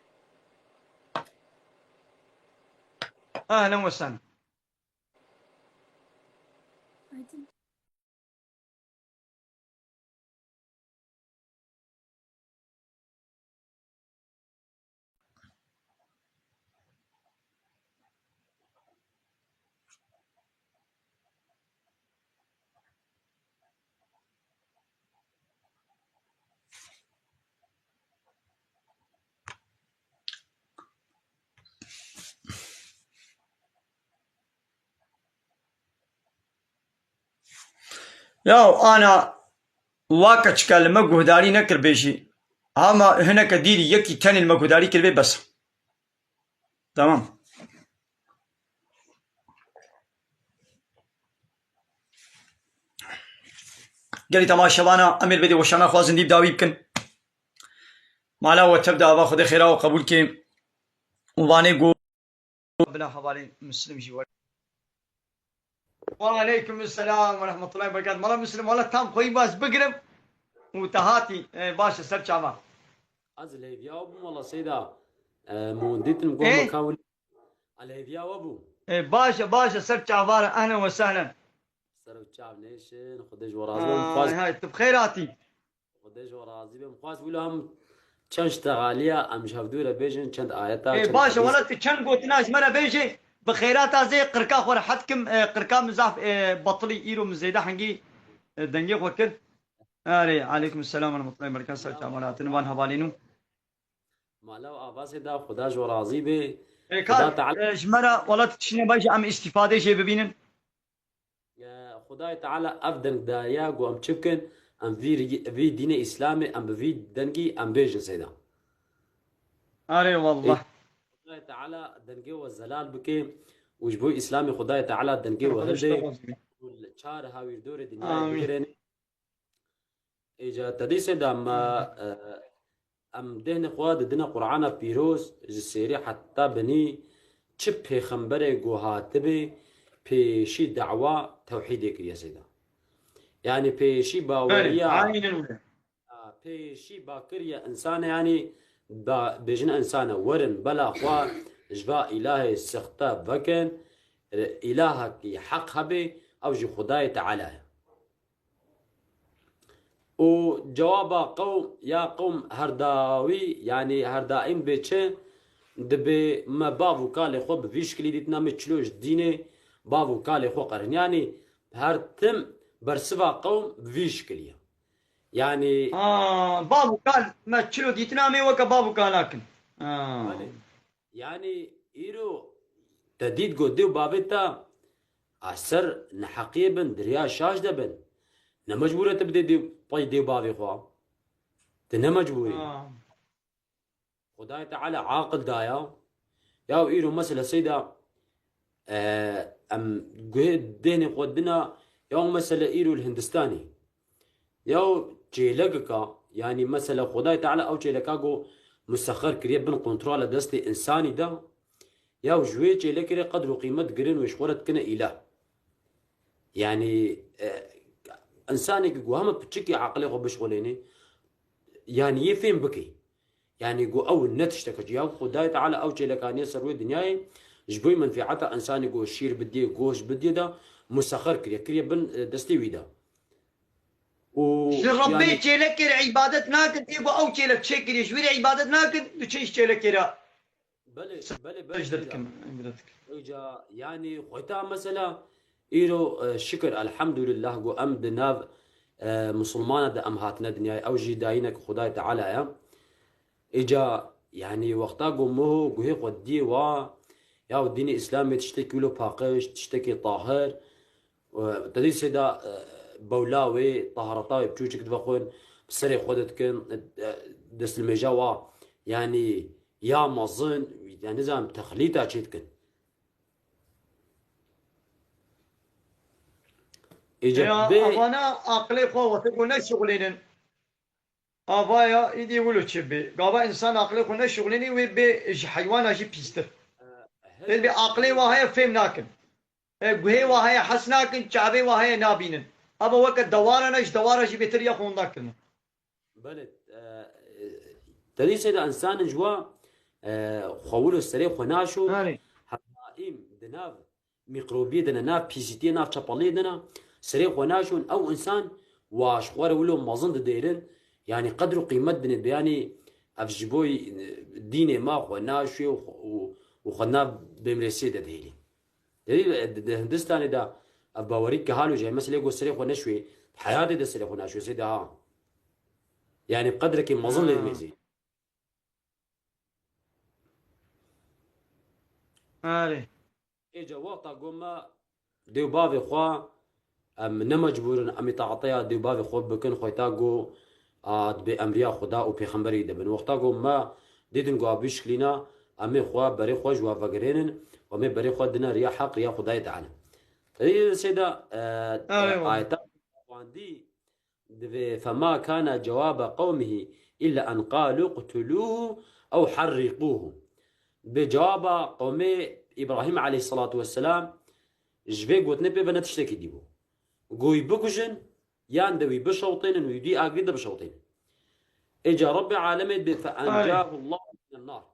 Ahlen ve sen. Ya ana واقع كلمة قهداري نكر بيشي اما هناك ديري يكي تاني المقداري كلبي بس تمام. قال تماشى وانا امير بدي وشانا خوازن ديب داوي بكن مالا وتبدا باخذ خيرا وقبول كي وباني قول بلا حوالي مسلم جوا. وعليكم السلام ورحمة الله وبركاته. مالا مسلم ولا تام خوي باس بقرب وتهاتي باشا سر شعبان. از لیویا وبوم والله سيدا مونديتن قوم ايه كاول لیویا وبوم باشا سر شعبان اهلا وسهلا. سر الشعب نيشن خدش ورازي مخواز هاي بخيراتي. خدش ورازي مخواز ولا هم چند اشتغالية ام شافدورة بيجن چند آياتا ايه چند باشا حديث ولا تشن قوتناش مرة بيجي بخيرات زي قركا خور حدكم قركا مزاف بطلي ايرو مزيدا حنجي دنجي وكل. عليكم السلام ورحمة الله وبركاته. سر شعبان تنوان حوالينو مالاو آباسي دا خداش ورازي بي خدا كار تعالى جمرة ولا تشني باجي ام استفادة شيء ببينن. خدای تعالى افدن دايا قو ام چبكن ام في دين اسلامي ام في دنگي ام بيجن سيدا والله خدای تعالى دنگي والزلال بكي وجبو اسلامي خدای تعالى دنگي وهدي والچار هاوير دور دنيا آمين. بگرن اجا تديسه دا ما ام دهن خواد دنا قرآن پیروز جسيري حتى بني چه پیغمبر گو هاتبه پیشی دعوة توحيد يا سيدا يعني پیشی باوريا عين پیشی باكريا انسان يعني بجن انسان ورن بلا خوا جبا اله سختا بكن الهك حق هبه او جي خداي تعالى وجواب قوم يا قوم هرداوي يعني هردائم بيتشه دبي ما بابو كالي خو بفيش كلي ديتنا متشلوش ديني بابو كالي خو قرن يعني هرتم برسبا قوم بفيش كليا يعني بابو قال ما تشلو ديتنامي وكا بابو قال لكن يعني إيرو تديد قديو بابتا أسر نحقية بن دريا شاش دبن نمجبورة تبدي ديو باي ديو بابي خوا تنمجبوري خداي تعالى عاقل دايا ياو إيرو مسألة سيدا أم قهد ديني قدنا ياو مسألة إيرو الهندستاني ياو جيلقكا يعني مسألة خداي تعالى أو جيلقاقو مسخر كريه بن كنترول دستي إنساني دا ياو جوي جيلقري قدر وقيمة قرين وشخورت كنا إله يعني إنساني قوهما بتشكي عقلي خو بشغليني يعني يفهم بكي يعني قو أو النتشتك ياو خداي تعالى أو جيلقاني سروي دنياي جبوي منفعتا إنساني قو الشير بدي قوش بدي دا مسخر كريه بن دستي ويدا ربي يعني تشيلك عبادة ناكد يبغى أو تشيلك شكل يشوي عبادة ناكد تشيش تشيلك كذا. بلي أجدتكم إجا يعني خويتا مثلا إيرو شكر الحمد لله قو أم دناف مسلمانة دا أم هاتنا دنيا أو جي داينك خداي تعالى يا إجا يعني وقتا قو مهو قو هيق ودي يا الدين الإسلامي تشتكي له باقش تشتكي طاهر تدي سيدا بولاوي طهرتاوي بتوجك تبخون بسري خودت كن دست المجاوا يعني يا مظن يعني نظام تخليتا تشيتكن يا أبانا عقلي قوة تقول شغلين أبايا يدي يقولوا تشبي قابا إنسان عقلي قوة شغلين ويبي حيوان أجي بيستر تبي عقلي وهاي فهم ناكن قهي وهاي حسناكن شعبي وهاي نابينن أبا وقت دوارة جي بيتر يخون ذاكنا بلد تدي سيدا إنسان جوا خوولو السريع خناشو حقائم دناف ميكروبية دنا ناف بيسيتي ناف تشابالي دنا سريع خناشون أو إنسان واش خوار ولو مازن دايرن يعني قدروا قيمة دنا يعني أفجبوي ديني ما خناشو وخنا بمرسي دهيلي دي هندستاني دا باوريك هالو جاي مثلا يقول سريع خناشوي حياتي ده سريع خناشوي سيدا ها يعني بقدرك مازن للميزي إجا وقتا قوما ديو بافي خوا أم نمجبورن أمي تعطيها ديو بافي خو بكن خويتاقو دبي أمريا خدا وبيخمبري دبن وقتا قو ما ديدن قو أبيش كلينا أمي خوا بري خوا جوا فقرينن ومي بري خوا دنا ريا حق ريا خداي تعالى هي سيدا آيات واندي فما كان جواب قومه إلا أن قالوا اقتلوه أو حرقوه بجواب قوم إبراهيم عليه الصلاة والسلام جبي قوت نبي بنا تشتكي ديبو قوي بكجن ياندوي بشوطين ويدي أقريد بشوطين إجا رب العالمين فأنجاه الله من النار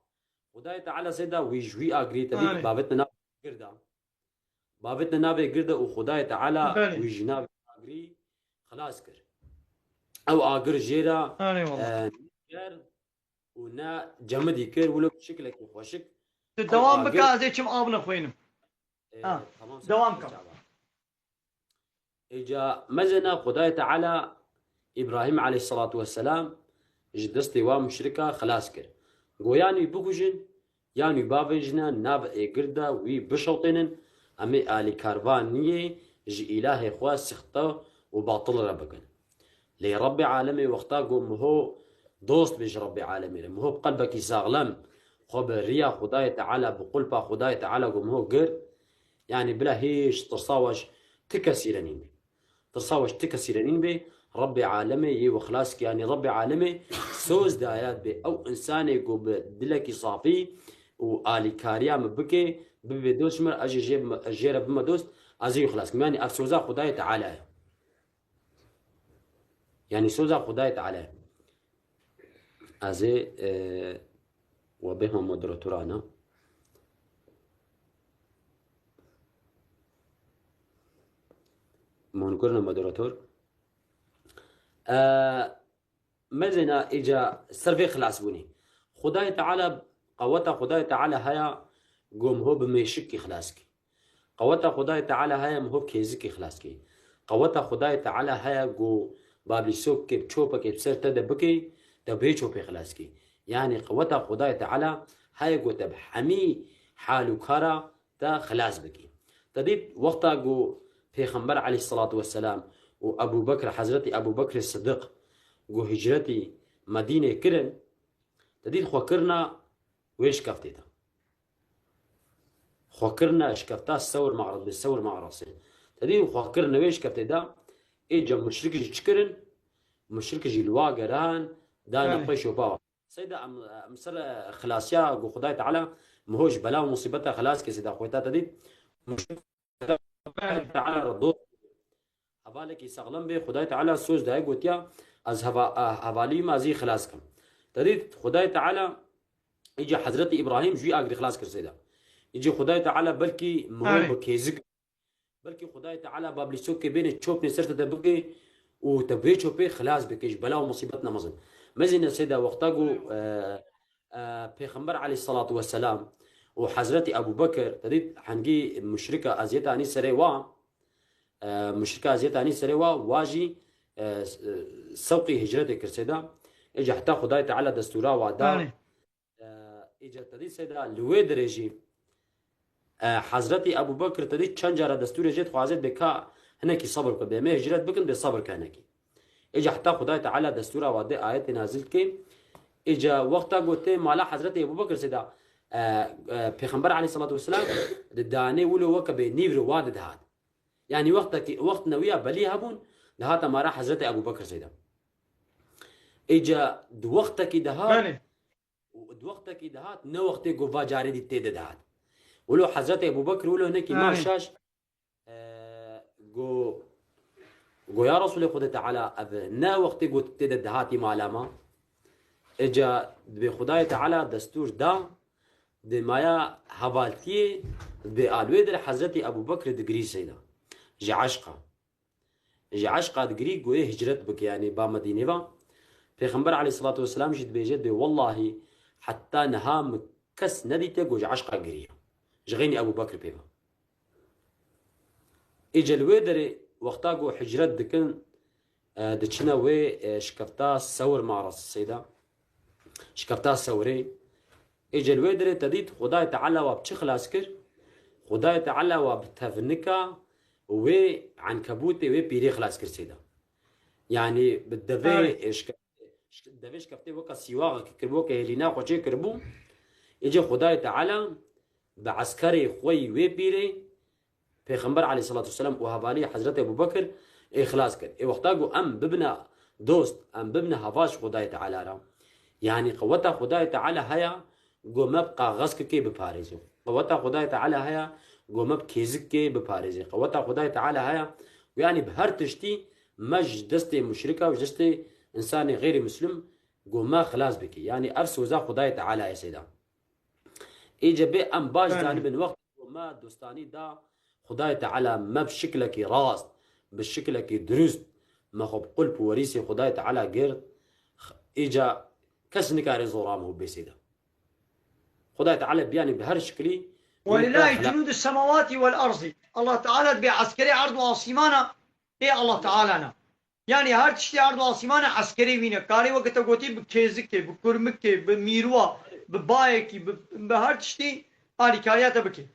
خداي تعالى سيدا ويجوي أقريد تبي بابتنا نابي قردا بابتنا نابي قردا وخداي تعالى ويجنابي أقري خلاص كر او اگر جيرا نير ونا جمدي كير ولو شكلك وخوشك دوام بك زي كم ابن خوينم تمام دوامكم اجا مزنا خداي تعالى ابراهيم عليه الصلاه والسلام جدستي وا مشركه خلاص كر غوياني بوجن يعني بابجنا ناب قردا وي بشوطين امي الي كارفانيه جي الهي خوا سخطه وباطل ربكن لي ربي عالمي وقتا قوم هو دوست بيج ربي عالمي لما هو بقلبك يساغلم خب الريا خداي تعالى بقلبا خداي تعالى قوم هو قر يعني بلا هيش تصاوش تكسيرنين بي تصاوش تكسيرنين بي ربي عالمي يي وخلاصك يعني ربي عالمي سوز دايات بي او انسان يقوم دلك صافي والي كاريا مبكي ببي دوست مر اجي جيب اجيره بما دوست ازي خلاص يعني افسوزا خداي تعالى يعني سوزا خداي تعالى ازي وبهم مودراتورانا مونقرنا مودراتور مزنا اجا سرفي خلاص بني خداي تعالى قوتا خداي تعالى هيا قوم هو بميشكي خلاصكي قوتا خداي تعالى هيا مهو كيزكي خلاصكي قوتا خداي تعالى هيا قو بابلي سوك كيب تشوبا كيب سرتا دبكي دبي تشوبي خلاصكي يعني قوتا خداي تعالى هاي قو تب حمي حالو كارا تا خلاص بكي تديد وقتا قو پیغمبر عليه الصلاة والسلام وابو بكر حضرتي ابو بكر الصديق قو هجرتي مدينة كرن تديد خوكرنا ويش كفتيتا خوكرنا اشكفتا السور معرض بالسور معرصين تديد خوكرنا ويش كفتيتا اجا مشرك جكرن مشرك جي الواقران دانا قيشو باوا سيدا امسر خلاصيا قو خداي تعالى مهوش بلا ومصيبتها خلاص كي سيدا خويتا تديد مشرك تعالى ردو هبالك يسغلم بي خداي تعالى سوز داي قوتيا از هبالي ما زي خلاص كم تديد خداي تعالى يجي حضرت ابراهيم جوي اقري خلاص كر سيدا يجي خداي تعالى بلكي مهو بكيزك بلكي خداي تعالى بابلي سوك بين تشوبني سرت دبقي وتبري تشوبي خلاص بكيش بلا ومصيبتنا مزن مزن سيدا وقتاقو پیغمبر عليه الصلاة والسلام وحضرت ابو بكر تديد حنقي مشركة ازيتا اني سريوا مشركة ازيتا اني سريوا واجي سوقي هجرتي كر سيدا اجا حتى خداي تعالى دستورا وعدا اجا تديد سيدا لوي درجي حضرت ابو بكر تديد چند جاره دستور جت خوازت بكا هناكي صبر كو بما هجرت بكن بصبر كهناكي اجا حتى خداي تعالى دستور وعدا ايات نازل كي اجا وقتا قلت مالا حضرت ابو بكر سيدا پیغمبر عليه الصلاة والسلام داني ولو وكبه نيفر واد دهات يعني وقت نويا بلي هبون دهات مارا حضرت ابو بكر سيدا اجا دو وقتك دهات دو وقتك دهات نو وقت قوفا جاري دي تيد دهات ولو حضرت ابو بكر ولو هناك ما شاش قو يا رسول خدا تعالى نا وقت قلت تيد دهاتي معلمة اجا بخداي تعالى دستور دا دي مايا حوالتي بآلوه در حضرت ابو بكر دقري سيدا جي عشقا دقري قوي هجرت بك يعني با مدينة با پیغمبر عليه الصلاة والسلام جد بيجد والله حتى نهام كس نديته قو جي عشقا قريا جغيني ابو بكر بيبا اجا الوي در وقتا قو هجرت دكن دچنا وي شكفتا سور معرص سيدا شكفتا سوري اجا الويدر تديد خداي تعالى وابتش خلاص كر خداي تعالى وابتفنكا وعنكبوتي وبيري خلاص كر سيدا يعني بالدفي دفش كفتي وكا سيواغ كربو كهلينا خوشي كربو يجي خداي تعالى بعسكري خوي ويبيري پیغمبر عليه الصلاة والسلام وهفالي حضرت أبو بكر إخلاص كر وقتاقو أم ببنا دوست أم ببنا هفاش خداي تعالى را يعني قوتا خداي تعالى هيا قو مبقى غسك كي بباريزو قوتا خداي تعالى هيا قو مبكيزك كي بباريزي قوتا خداي تعالى هيا ويعني بهر تشتي مج دستي مشركة وجدستي إنساني غير مسلم قو ما خلاص بكي يعني أفس وزا خداي تعالى يا سيدا إيجا بي أم باش داني من وقت وما دوستاني دا خداي تعالى ما بشكلك راس بشكلك درست ما خب قلب وريسي خداي تعالى قرد إيجا كسنك على زورامه بسيدا خداي تعالى بياني بهر شكلي ولله جنود السماوات والأرض الله تعالى بعسكري عرض وعصيمانا إيه الله تعالى أنا يعني هر تشتي عرض وعصيمانا عسكري وينا كاري وقت قوتي بكيزك بكرمك بميروا ببايك بهر تشتي آلي كارياتا بكي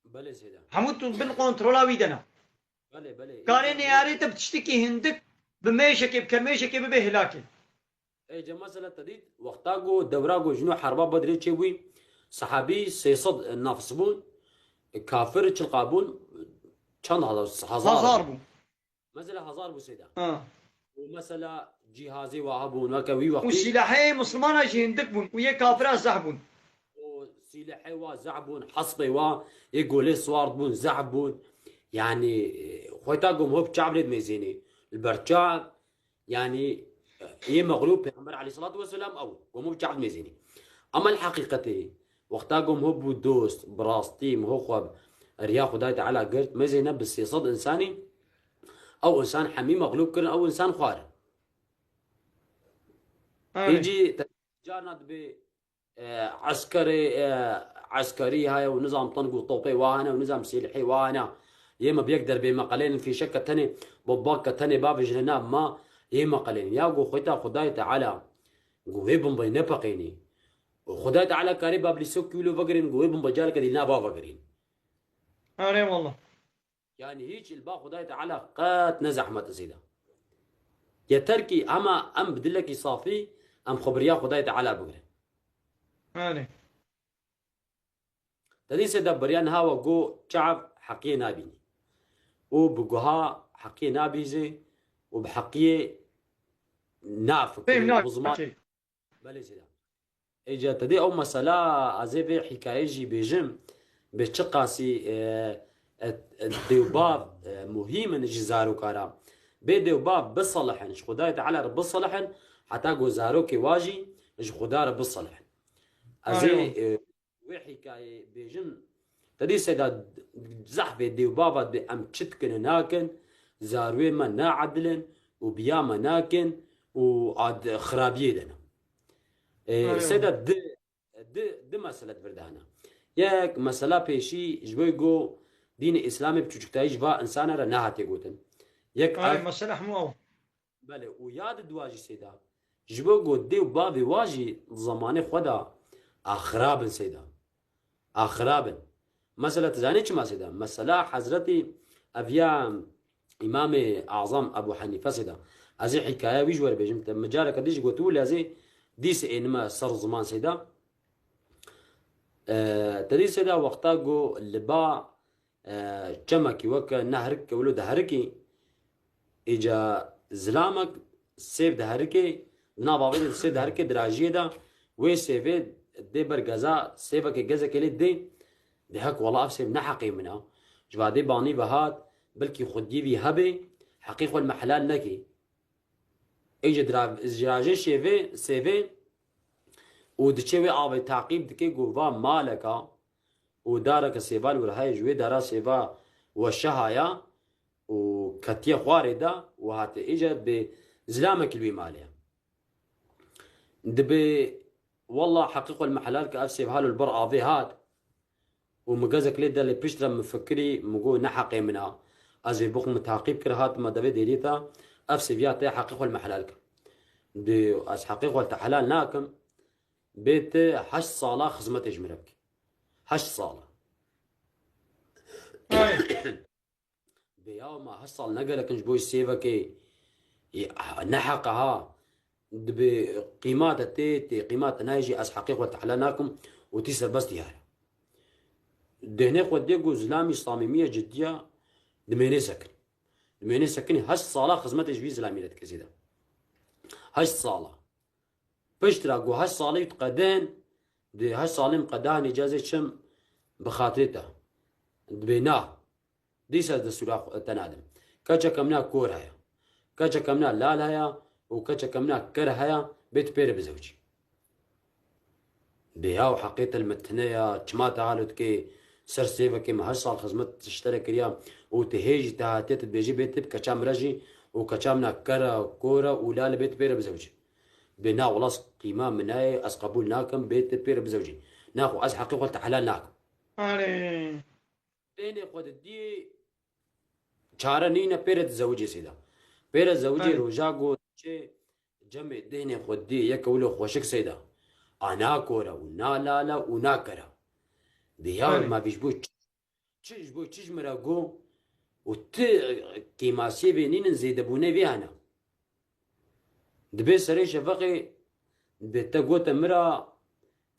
بله سيدا حمود بن كنترولا ويدنا بله كاري نياري تبتشتكي هندك بميشك بكرميشك ببهلاكي ايجا مسألة تديد وقتاقو دوراقو جنو حربا بدري تشوي صحابي سيصد النافسبون كافر تشلقابون كان هذا هزار بو مثلا هزار بو سيدا اه ومثلا جهازي وهبون وكوي وقتي وسلاحي مسلمان اجي هندك بون ويا كافر زحبون وسلاحي وزعبون حصبي يقول صوارد بون زعبون يعني خويتاقهم هو بتشعبلد ميزيني البرشا يعني هي مغلوب پیغمبر عليه الصلاة والسلام أو ومو بشعب ميزيني أما الحقيقة وقتاقهم هو بودوست براستيم هو خواب ريا خداي تعالى قرت ميزينا بالسيصد إنساني أو إنسان حمي مغلوب كرن أو إنسان خوار يجي جانا ب عسكري هاي ونظام طنق وطوطي وانا ونظام سلاحي وانا يما بيقدر بمقالين في شكة تاني بباكة تاني باب جهنا ما يما قالين يا قو خويتا خداي تعالى قو هيبن بي نبقيني وخداي تعالى كاري باب لي سوك كيلو فقرين قو هيبن بجالك دينا باب فقرين أري والله يعني هيك البا خداي تعالى قات نزح ما تزيده يا تركي أم بدلك صافي أم خبريا خداي تعالى بقرين أري تدي سيدا بريان هاوا قو شعب حقية نابيني وبقوها حقية نابيزي وبحقية نافك بزمان بله سيدا اجا تدي او مسألة عزيبي حكاية جي بيجم بشقاسي الديوباب مهم نجي زارو كارا بديوباب بصلحن خداي تعالى رب بصلحن حتى قو زارو كي واجي نجي خدا رب بصلحن عزي وحكاية بيجم تدي سيدا زحفة ديوبابات بأم تشتكن هناكن زاروي ما ناعدلن وبياما ناكن وعاد خرابيه دنا سيدا د مسألة بردهنا ياك مسألة بيشي جبويقو دين إسلامي بتشوشكتاي جبا إنسانا را نهاتي قوتن ياك مسألة حمو بله وياد دواجي سيدا جبويقو ديو بابي واجي زماني خدا أخرابن سيدا أخرابن مسألة تزاني ما سيدا مسألة حضرتي أبيام إمام أعظم أبو حنيفة سيدا أزي حكاية ويجور بيجم مجالك ديش قوتول أزي ديس إنما صار زمان سيدا تدي سيدا وقتا قو اللبا جمكي وكا نهرك ولو دهركي إجا زلامك سيف دهركي دنا بابيد سيف دهركي دراجية دا وي سيفي دي برغزا سيفك جزا كلي دي هك والله أفسيف نحقي منها جبا دي باني بهات بلكي خدي بي هبي حقيقة المحلال نكي ايجا دراجي سيفي ودشوي آبي تعقيب دكي قوفا مالكا ودارك سيفال والهاي جوي دارا سيفا والشهايا وكتيا خواردا وهات ايجا بزلامك الوي ماليا دبي والله حقيقة المحلال كأفسيف هالو البر آبي هات ومجازك ليدا اللي بيشترى مفكري مقول نحقي منها أزي بوق متعقيب كرهات ما دبي ديريتا أفسي فيها حقيقة المحلالك دي أس حقيقة التحلال ناكم بيت حش صالة خزمة جمرك حش صالة بيوم حش صال نقلك نجبوي سيفك نحقها دبي قيمات تي قيمات نايجي أس حقيقة تعلناكم وتيسر بس ديارة دهنا خود ديجو زلامي صاميمية جدية دميني سكن هش صالة خدمة جبي زلامي لتكزيدا هش صالة بشترا جو هش صالة يتقدان دي هش صالة مقدان إجازة شم بخاطرته دبينا ديسا دسولا تنادم كاجا كمنا كور هيا كاجا كمنا لال هيا وكاجا كمنا كر هيا بيت بير بزوجي بيهاو حقيقة المتنية كما تعالوا كي سر سيفا كي ما هالصال خدمت تشترك ريا وتهيجي تهاتيت بيجي بيت كشام رجي وكشامنا كرا كورا ولا بيت بير بزوجي بنا ولاص قيمة مناي أس قبول ناكم بيت بير بزوجي ناخو أس حقيقة تحلال ناكم آره تاني قد دي چارة نينا بير تزوجي سيدا بير زوجي روجاغو تشي جمع ديني خود دي يكولو خوشك سيدا أنا كورا ونا لالا ونا كرا ديار ما بيشبو تشج مراغو وت كيماسي بينين زيدبوني بيانا دبي سري شفقي بتقوت مرا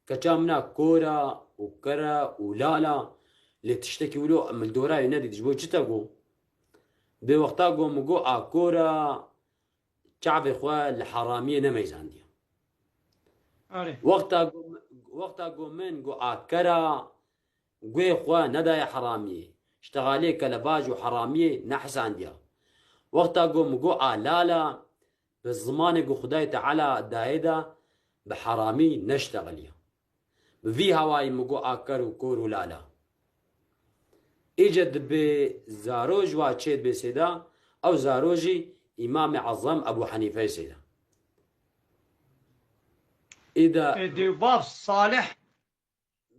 كشامنا كورا وكرا ولالا اللي تشتكي ولو من الدورة ينادي تجبو تشتاقو دي وقتا قوم قو كورا شعب إخوة الحرامية نميزان دي آره وقتا قوم من قو كرا قوي إخوة ندايا حرامية اشتغالي كلباج وحرامية نحسان دي وقتا قوم قو لالا بالزمان قو خداي تعالى دايدا بحرامي نشتغليا بفي هواي مقو آكر وكور ولالا إجد بزاروج واتشيد بسيدا أو زاروجي إمام عظم أبو حنيفة سيدا إذا ديوباب صالح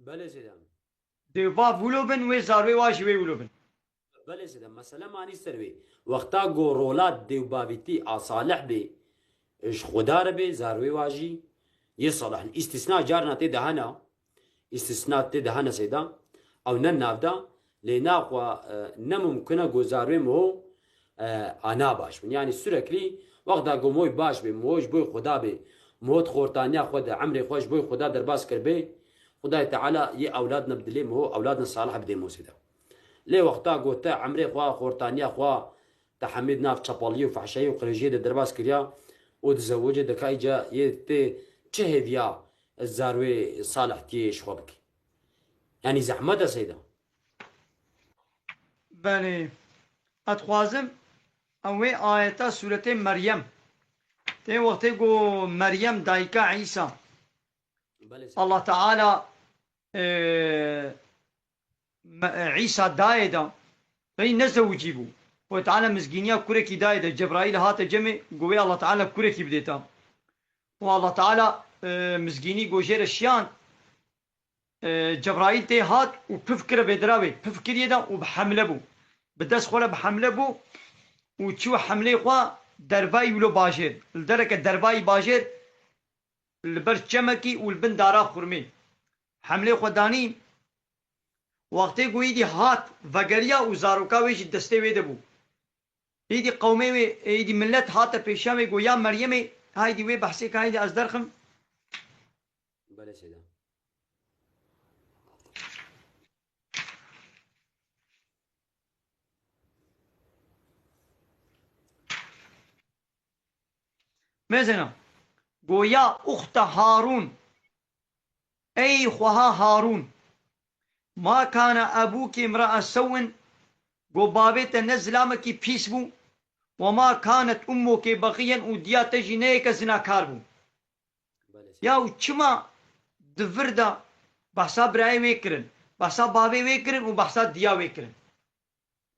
بله سيدا ديوباب ولوبن وزاروي واجوي ولوبن بله سيدا مثلا ماني سروي وقتا قو رولات ديوبابيتي صالح بي إش خدار بي زاروي واجي يصلح استثناء جارنا تدهنا استثناء تدهنا سيدا أو ننافدا لناقوا نممكن جزاروي مو أنا باش يعني سركلي وقتا قوموي باش بي موج بوي خدا بي موت خورتانيا خدا عمري خوش بوي خدا درباس كربي خداي تعالى ي أولادنا بدلي مو أولادنا صالح بدي مو سيدا ليه وقتا قوتا عمري خوا خورتانيا خوا تحميد ناف تشاباليو وفحشاي وقريجي درباس كريا وتزوجه دكايجا يتي تشهديا الزاروي صالح تيش خوبك يعني زحمة سيدا بله اتخوازم اوه آیتا سورة مریم تی وقتی گو مریم دایکا عیسی الله تعالى عيسى دايدا فهي نزوجي بو وتعالى مزجينيا كوريكي دايدا جبرائيل هات جمع قوي الله تعالى كوريكي بديتا والله تعالى مزجيني جوجير الشيان جبرائيل تي هات وبفكر بدراوي بفكر يدا وبحمله بو بدس خوله بحمله بو وتشو حمله خوا درباي ولو باجر لدرجة درباي باجر البرشمكي والبن دارا خرمي حمله خداني وقتی گویی دی هات وگریا و زاروکا ویش دسته ویده بو ایدی قومه وی ایدی ملت هات پیشا گویا مریم هایدی وی بحثی که هایدی از درخم بله سيدا مثلا گویا اخت هارون ای خواه هارون ما كان أبوك امرأة سوء قو بابيت نزلامك بيسبو وما كانت أمك بغيا وديات جنيك زناكار بو يا وچما دفردا بحسا براي ويكرن بحسا بابي ويكرن وبحسا ديا ويكرن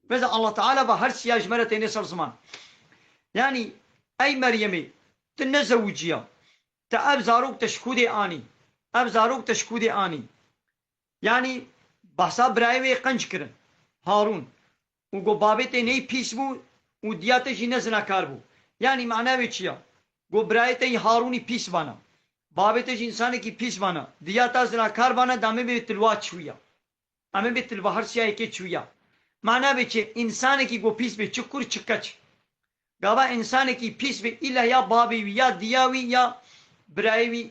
بذا الله تعالى بهر سياج مرتين صار زمان يعني أي مريمي تنزوجيا تأبزاروك تشكودي آني أبزاروك تشكودي آني يعني بحثا برای قنج کرن هارون و گو بابت نی پیس بو و دیاتش نزنا کار بو یعنی معنی چیا گو برایت هارونی پیس بانا بابتش انسان کی پیس بانا دیاتا زنا کار بانا دامه به تلوا چویا امه به تلوا هر سیای کی چویا معنی چه انسان کی گو پیس به چکر چکچ قابا إنسانك بيس بي إلا يا بابي يا دياوي يا برايوي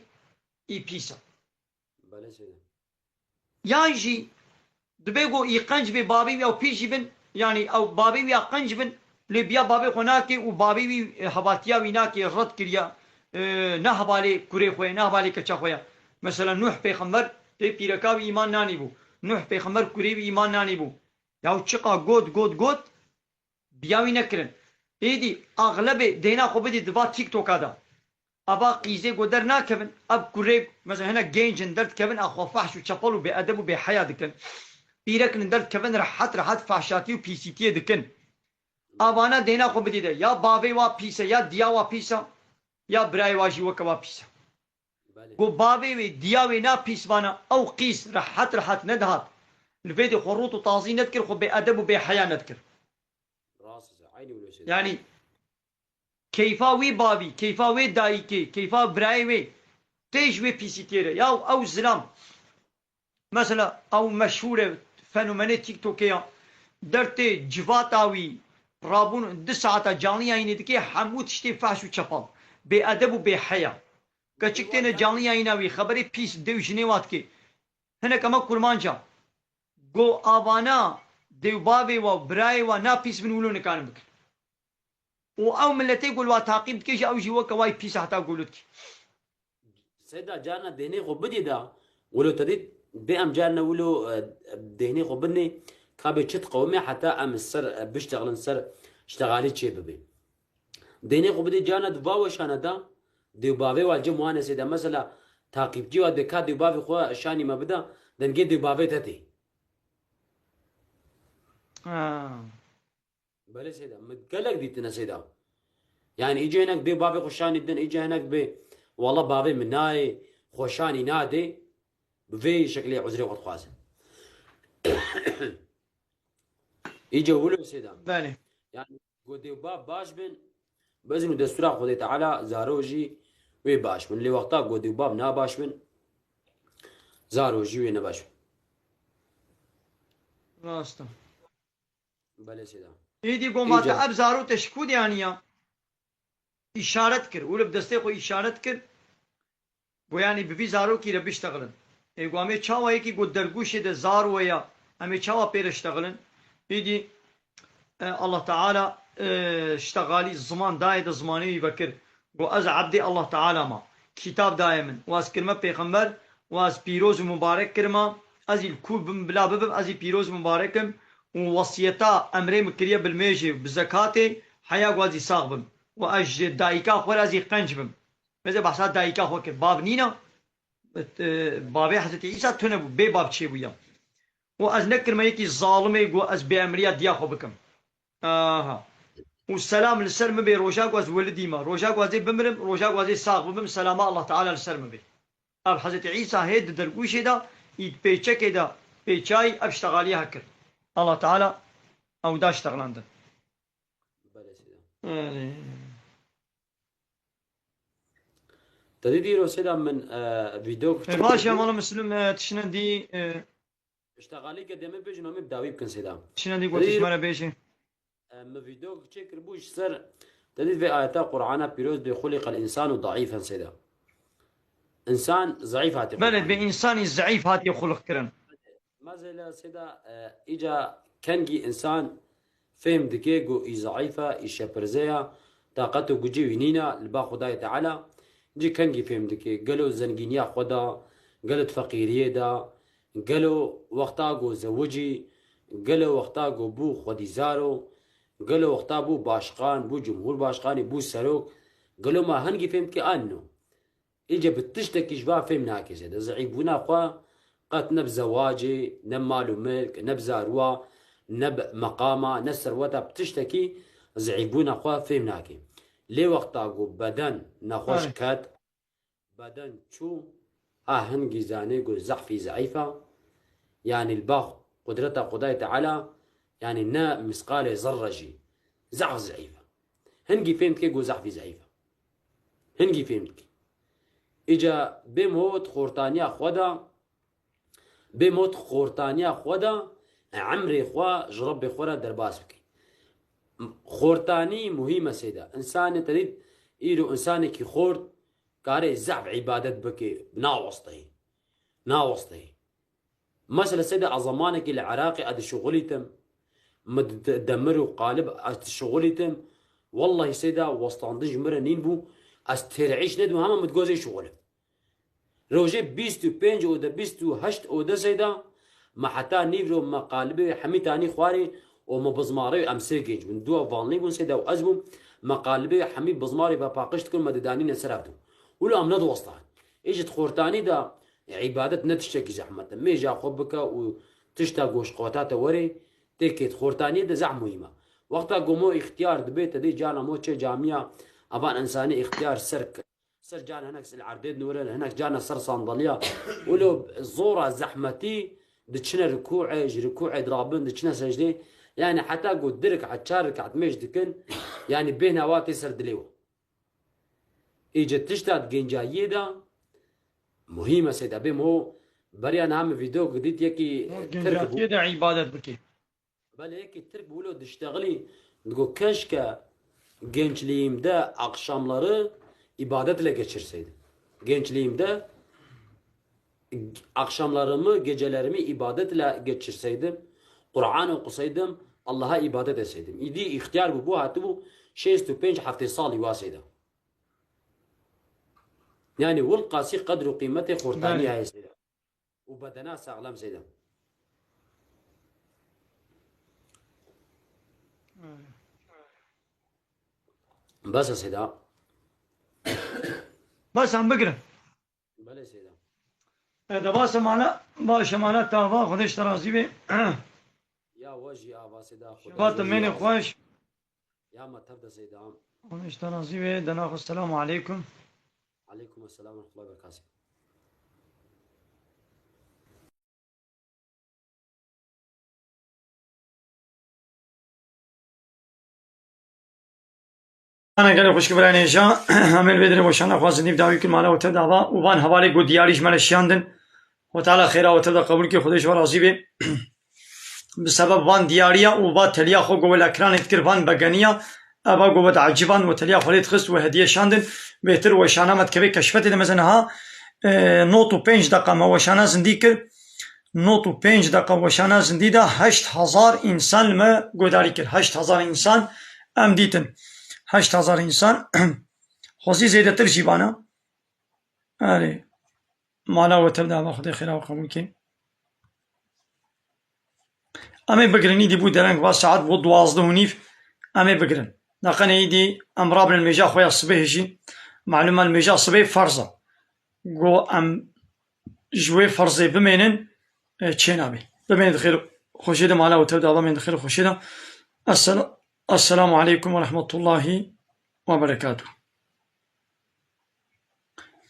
بيسا بله سيدا يانجي دبيقو يقنج بي بابي أو بيجي بن يعني أو بابي يا قنج بن لبيا بابي هناكي وبابي هباتيا ويناكي رد كريا نهبالي كوري خويا نهبالي كتشا خويا مثلا نوح بيخمر تي بيركاوي إيمان ناني بو نوح بيخمر كوري إيمان ناني بو ياو تشقا قود بياوي نكرن ايدي اغلب دينا خو بدي دبا تيك توك هذا ابا قيزي قدر ناكبن اب كوري مثلا هنا جينجن درت كبن اخو فحش وشابل وبادب وبحياه دكن بيرك ندرت كبن راحت فحشاتي وبي سي تي دكن ابانا دينا خو بدي ده يا بابي وا بيسا يا ديا وا بيسا يا براي واجي وكوا بيسا بله قو بابي وي ديا وي نا بيس بانا او قيس راحت ندهات الفيديو خروط وطازي نذكر خو بادب وبحياه نذكر راس عيني ولو سيدا يعني كيفا وي بابي كيفا وي دايكي كيفا براي وي تيج وي بيسيتيري يا او زلام مثلا او مشهورة فنومني تيك توكيا درتي جفاتاوي رابون 2 ساعة جانيا يني دكي حمود شتي فاش وشفال بأدب وبحياة كتشكتين جانيا يناوي خبري بيس ديو جنيواتكي هنا كما كرمانجا جو آبانا ديو بابي و براي و نا بيس بنولو نكان بك او ملتي يقول وتعقيب كيش او جوا كواي بيس حتى قولتك سيدا جانا دهني خو بدي دا ولو تديد بأم جانا ولو دهني خو بدني كابي تشت قومي حتى ام السر بيشتغلن سر اشتغالي تشي ببي دهني خو بدي جانا دباوش انا دا ديو بابي والجم وانا سيدا مثلا تعقيب جوا دكا ديو بابي خو شاني ما بدا دنجي ديو بابي تتي بله سيدا متقلق ديتنا سيدا يعني يجي هناك دي بابي خوشاني الدن يجي هناك بي والله بابي من ناي خوشاني نادي بفي شكلي عذري وقت خوازن يجي ولو سيدا بله يعني قدي باب باش بن بزنو دستورا خدي تعالى زاروجي وي باش بن اللي وقتا قدي باب نا باش بن زاروجي وي نباش بن راستا بله سيدا ايدي قوم هاتا اب زارو تشكود يعني اشارت كر ولو بدسته خو اشارت كر بو يعني ببي زارو كي ربي اشتغلن اي قوامي چاوا يكي قد درگوش ده زارو ويا امي چاوا بير اشتغلن ايدي الله تعالى اشتغالي الزمان دايد زماني يبكر قو از عبدي الله تعالى ما كتاب دائما واز كلمة پیغمبر واز پیروز مبارك كرما از الكوب بلا ببب از پیروز مباركم ووصيتا امري مكريه بالميجي بزكاتي حيا غوازي صاغبم واج دايكا خورازي قنجبم مثلا بحثات دايكا خوكر باب نينا بابي حضرت عيسى تنبو بي باب چي بويا واز نكر ما يكي ظالمي غو از بامريا ديا خو بكم والسلام للسر مبي روجا غواز ولدي ما روجا غوازي بمرم روجا غوازي صاغبم سلام الله تعالى للسر مبي اب حضرت عيسى هيد درگوشي دا يتبيچك دا بيچاي ابشتغالي هكر الله تعالى او دا اشتغلاندن بله سيدا تديدي رو سيدا من فيديو باشا مالا مسلم تشنا دي اشتغالي قدامي بيجنو مي بداوي بكن سيدا تشنا دي قلتش مرة بيشي من فيديو تشكر بوش سر تديد في آيات القرآن بيروز دي خلق الإنسان ضعيفا سيدا إنسان ضعيف هاتي بلد بإنسان الزعيف هاتي خلق كرن ما زال سيدا إجا كنجي إنسان فهم دقيقو إي ضعيفة إي شابرزيا طاقته جوجي وينينا لبا خداي تعالى جي كنجي فهم دقيق قالوا زنجينيا خدا قالت فقيرية دا قالوا وقتا جو زوجي قالوا وقتا جو بو خدي زارو قالوا وقتا بو باشقان بو جمهور باشقاني بو سروك قالوا ما هنجي فهمت كي أنو إجا بتشتكي شباب فهمنا كذا زعيبونا خوا قات نب زواجي نب مال وملك نب زاروا نب مقامة نسر وتا بتشتكي زعيبونا خوا فهمناكي لي وقتا قو بدن نخوش كات بدن شو هنجي زاني قو زعفي زعيفة يعني الباخ قدرته قضاء تعالى يعني نا مسقالة زرجي زعف زعيفة هنجي فهمتك قو زعفي زعيفة هنجي فهمتك إجا بموت خورتانيا خدا بموت خورتانيا خدا عمري خوا جرب خورا درباس بكي خورتاني مهمة سيدا إنسان تريد إيرو إنساني كي خورت كاري زعب عبادت بكي ناوسطي مثلا سيدا أزمانك العراقي أد شغلتم مدمر وقالب أد شغلتم والله سيدا وسطاندج مرة نينبو أسترعيش ندو هما متجوزي شغله روجي بيستو بينج أو دا بيستو هشت أو دا سيدا ما حتى نيفرو ما قالبي حميتاني خواري وما بزماري أمسي جيج من دوا فانلي بون سيدا وأزبو ما قالبي حمي بزماري بباقشت كل مددانين سرابتو ولا أمناد وسطان إجت خورتاني دا عبادة نتشتكي زحمة ميجا خبك وتشتاقوش قوتاتا وري تيكيت خورتاني دا زعم مهمة وقتا قومو اختيار دبيت دي جانا موتشي جامعة أبان إنساني اختيار سر جانا هناك العرديد نورين هناك جانا سر صندلية ولو الزورة زحمتي دتشنا ركوعي درابن دتشنا سجدي يعني حتى قد درك عتشارك عتميش دكن يعني بين واتي سر دليو إجت تشتات جنجاية دا مهمة سيدا بهم هو بريان هم فيديو قديت يكي جنجاية دا عبادت بكي بل يكي ترك بولو دشتغلي تقول كشكا gençliğimde akşamları ibadetle geçirseydim. Gençliğimde akşamlarımı, gecelerimi ibadetle geçirseydim. Kur'an okusaydım, Allah'a ibadet etseydim. İdi ihtiyar bu hattı bu 65 hafta sali vasıydı. Yani vel qasi qadru qimati khurtani hay seyda. U badana sağlam seyda. بس يا سيدا بس عم بقرا بلا سيدا هذا باش معنا باش معنا تافا خدش ترازي بي يا وجهي ابا سيدا فات مني خوش يا ما تبدا سيدا خدش ترازي بي دنا السلام عليكم عليكم السلام ورحمه الله وبركاته أنا قال خوش كبراني جا عمل بدري وشانا خواص نيف داوي كل مالا وتبدا وبان حوالي قد دياريش مال الشاندن وتعالى خيرا وتبدا قبول كي خدش ورازي بي بسبب وان دياريا وبا تليا خو قول اكران كتير وان بغانيا ابا قوت عجبان وتليا خليت خست وهديه شاندن بهتر وشانا متكبي كشفت مثلا ها نوتو 5 دقيقه ما وشانا زنديكر نوتو 5 دقيقه وشانا زنديدا 8000 انسان ما قداري كر 8000 انسان ام ديتن 8000 انسان خوزي زيادة جيبانا آره مالا وتبدا با خدای خیره و قبول کی اما بگرنی دی بود درنگ با ساعت بود 12 و نیف اما بگرن نقنه ایدی امرابن المجا خویا الصبح جي معلومه المجا الصبح فرضه جو ام جوي فرضه بمينن تشينابي بمين خير خوشيده مالا وتبدا بمين خير خوشيده السلام عليكم ورحمة الله وبركاته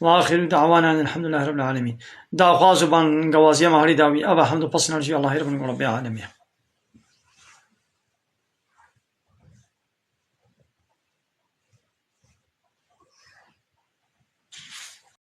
وآخر دعوانا أن الحمد لله رب العالمين دا خوازبان قوازيا مهاري داوي أبا حمد بصنا رجي الله رب العالمين